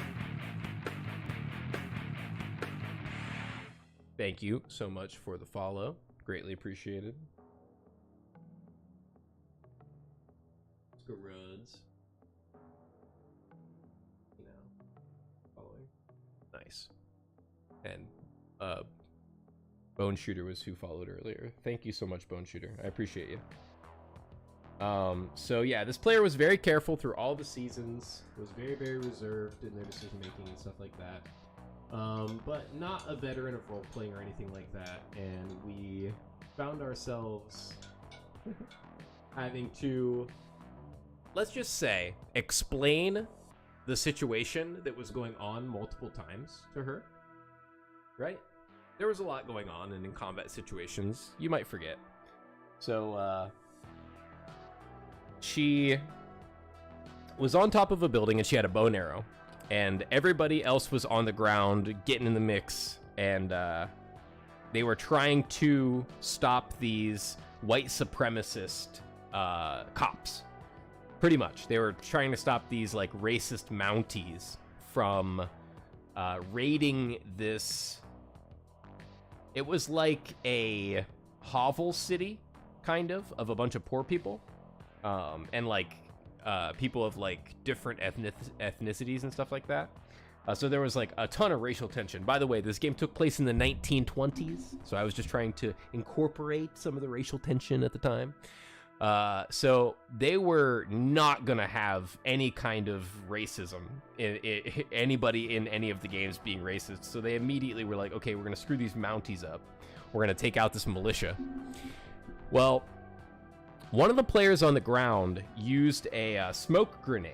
Thank you so much for the follow. Greatly appreciated. Let's go Ruds. You know, following. Nice. And Bone Shooter was who followed earlier. Thank you so much, Bone Shooter. I appreciate you. So yeah, this player was very careful through all the seasons. Was very, very reserved in their decision making and stuff like that. But not a veteran of role playing or anything like that. And we found ourselves having to, let's just say, explain the situation that was going on multiple times to her. Right? There was a lot going on, and in combat situations, you might forget. So, she was on top of a building, and she had a bow and arrow. And everybody else was on the ground, getting in the mix, and they were trying to stop these white supremacist cops. Pretty much. They were trying to stop these, like, racist Mounties from raiding this... It was like a hovel city, kind of a bunch of poor people. And, like, people of, like, different ethnicities and stuff like that. So there was, like, a ton of racial tension. By the way, this game took place in the 1920s, so I was just trying to incorporate some of the racial tension at the time. So they were not gonna have any kind of racism, anybody in any of the games being racist. So they immediately were like, okay, we're gonna screw these Mounties up. We're gonna take out this militia. Well, one of the players on the ground used a smoke grenade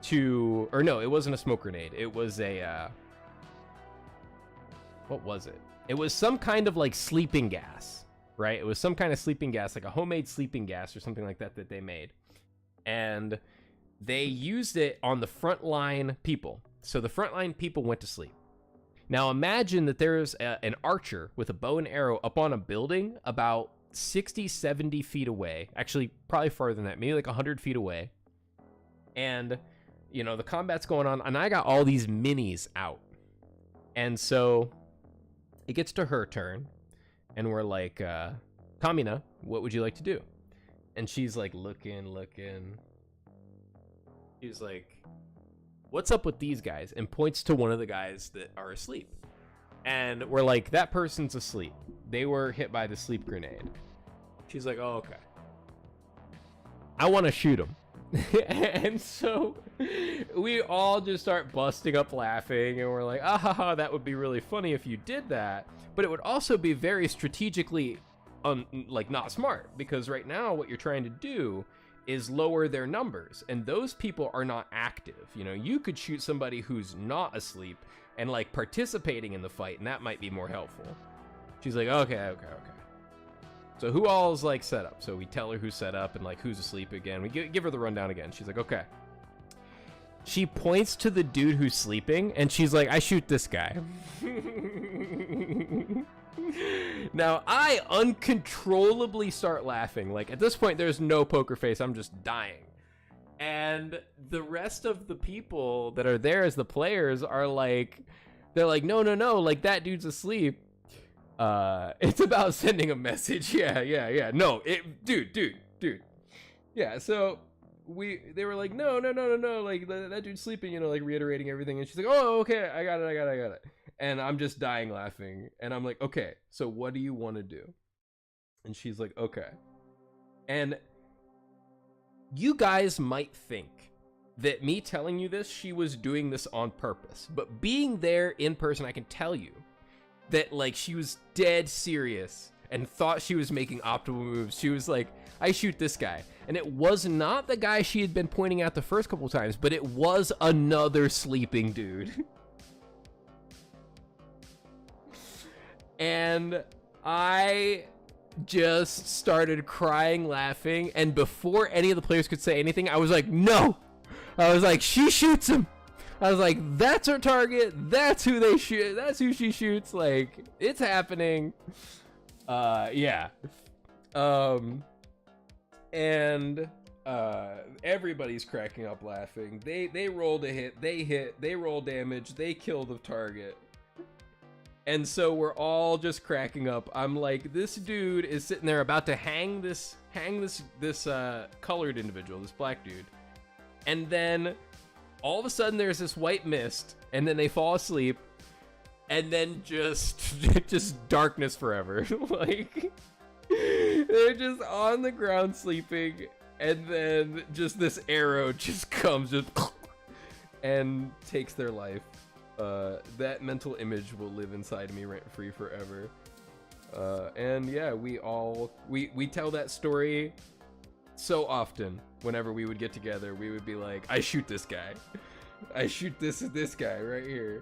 to, or no, it wasn't a smoke grenade. It was a, what was it? It was some kind of like sleeping gas. Right? It was some kind of sleeping gas, like a homemade sleeping gas or something like that they made. And they used it on the frontline people. So the frontline people went to sleep. Now imagine that there's an archer with a bow and arrow up on a building about 60, 70 feet away. Actually, probably farther than that, maybe like 100 feet away. And, you know, the combat's going on, and I got all these minis out. And so it gets to her turn. And we're like, Kamina, what would you like to do? And she's like, looking. She's like, what's up with these guys? And points to one of the guys that are asleep. And we're like, that person's asleep. They were hit by the sleep grenade. She's like, oh, okay. I want to shoot him. And so we all just start busting up laughing, and we're like, ah, that would be really funny if you did that. But it would also be very strategically, like, not smart, because right now what you're trying to do is lower their numbers, and those people are not active. You know, you could shoot somebody who's not asleep and, like, participating in the fight, and that might be more helpful. She's like, okay. So who all's, like, set up? So we tell her who's set up and, like, who's asleep again. We give her the rundown again. She's like, okay. She points to the dude who's sleeping, and she's like, I shoot this guy. Now, I uncontrollably start laughing. Like, at this point, there's no poker face. I'm just dying. And the rest of the people that are there as the players are like, they're like, no, like, that dude's asleep. It's about sending a message. Yeah. No, dude. Yeah, so they were like, no, like, that dude's sleeping, you know, like, reiterating everything. And she's like, oh, okay, I got it. And I'm just dying laughing. And I'm like, okay, so what do you want to do? And she's like, okay. And you guys might think that me telling you this, she was doing this on purpose. But being there in person, I can tell you that, like, she was dead serious and thought she was making optimal moves. She was like, I shoot this guy. And it was not the guy she had been pointing out the first couple times, but it was another sleeping dude. And I just started crying, laughing, and before any of the players could say anything, I was like, no! I was like, she shoots him! I was like, that's her target, that's who they shoot, that's who she shoots, like, it's happening. Yeah. And everybody's cracking up laughing. They rolled a hit, they hit, they roll damage, they kill the target. And so we're all just cracking up. I'm like, this dude is sitting there about to hang this colored individual, this black dude. And then all of a sudden there's this white mist, and then they fall asleep, and then just darkness forever. Like, they're just on the ground sleeping, and then just this arrow just comes and takes their life. That mental image will live inside me rent-free forever. And yeah, we tell that story so often. Whenever we would get together, we would be like, I shoot this guy. I shoot this guy right here.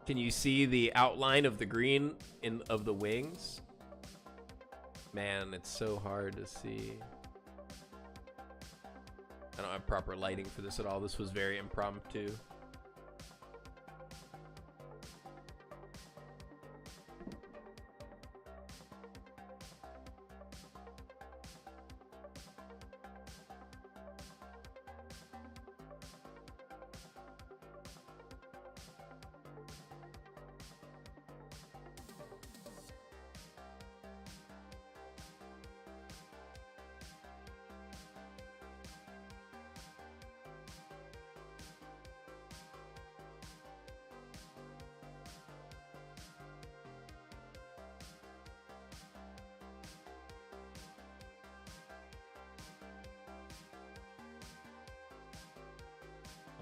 Can you see the outline of the green of the wings? Man, it's so hard to see. I don't have proper lighting for this at all. This was very impromptu.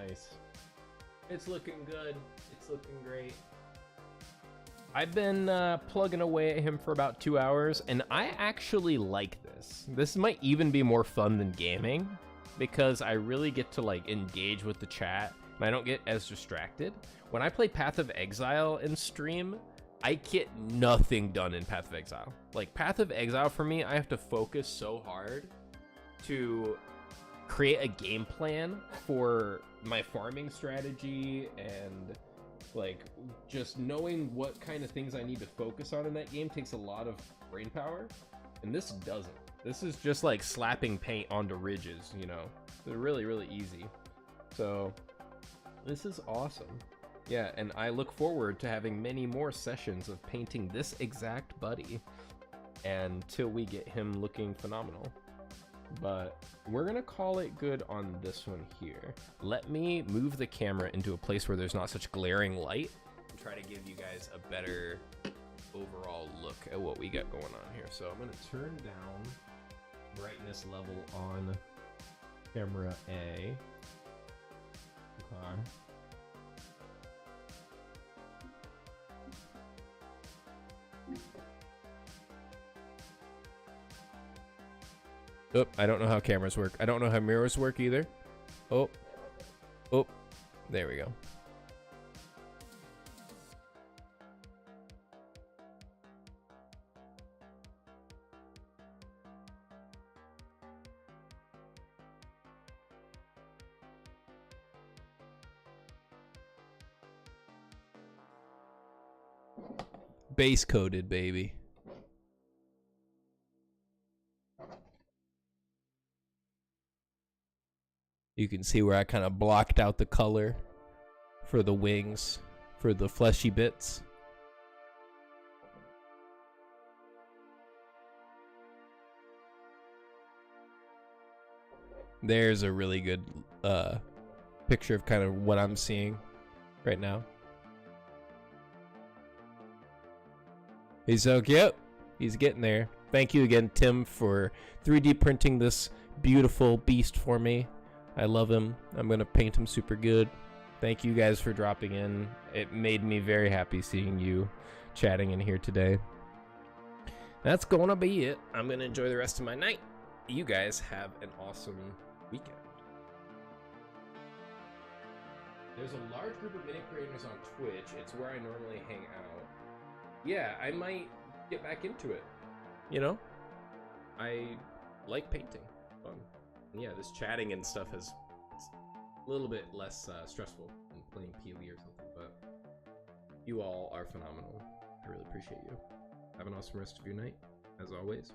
Nice. It's looking good. It's looking great. I've been plugging away at him for about 2 hours, and I actually like this. This might even be more fun than gaming, because I really get to like engage with the chat, and I don't get as distracted. When I play Path of Exile in stream, I get nothing done in Path of Exile. Like, Path of Exile for me, I have to focus so hard to create a game plan for my farming strategy, and like just knowing what kind of things I need to focus on in that game takes a lot of brain power, and this doesn't. This is just like slapping paint onto ridges, you know. They're really, really easy. So this is awesome. Yeah, and I look forward to having many more sessions of painting this exact buddy until we get him looking phenomenal. But we're gonna call it good on this one here. Let me move the camera into a place where there's not such glaring light and try to give you guys a better overall look at what we got going on here. So I'm gonna turn down brightness level on camera A. Okay. Oh, I don't know how cameras work. I don't know how mirrors work either. Oh, there we go. Base coated, baby. You can see where I kind of blocked out the color for the wings, for the fleshy bits. There's a really good picture of kind of what I'm seeing right now. He's so cute. He's getting there. Thank you again, Tim, for 3D printing this beautiful beast for me. I love him. I'm going to paint him super good. Thank you guys for dropping in. It made me very happy seeing you chatting in here today. That's going to be it. I'm going to enjoy the rest of my night. You guys have an awesome weekend. There's a large group of mini creators on Twitch. It's where I normally hang out. Yeah, I might get back into it. You know? I like painting. Fun. Yeah, this chatting and stuff is a little bit less stressful than playing PoE or something, but you all are phenomenal. I really appreciate you. Have an awesome rest of your night, as always.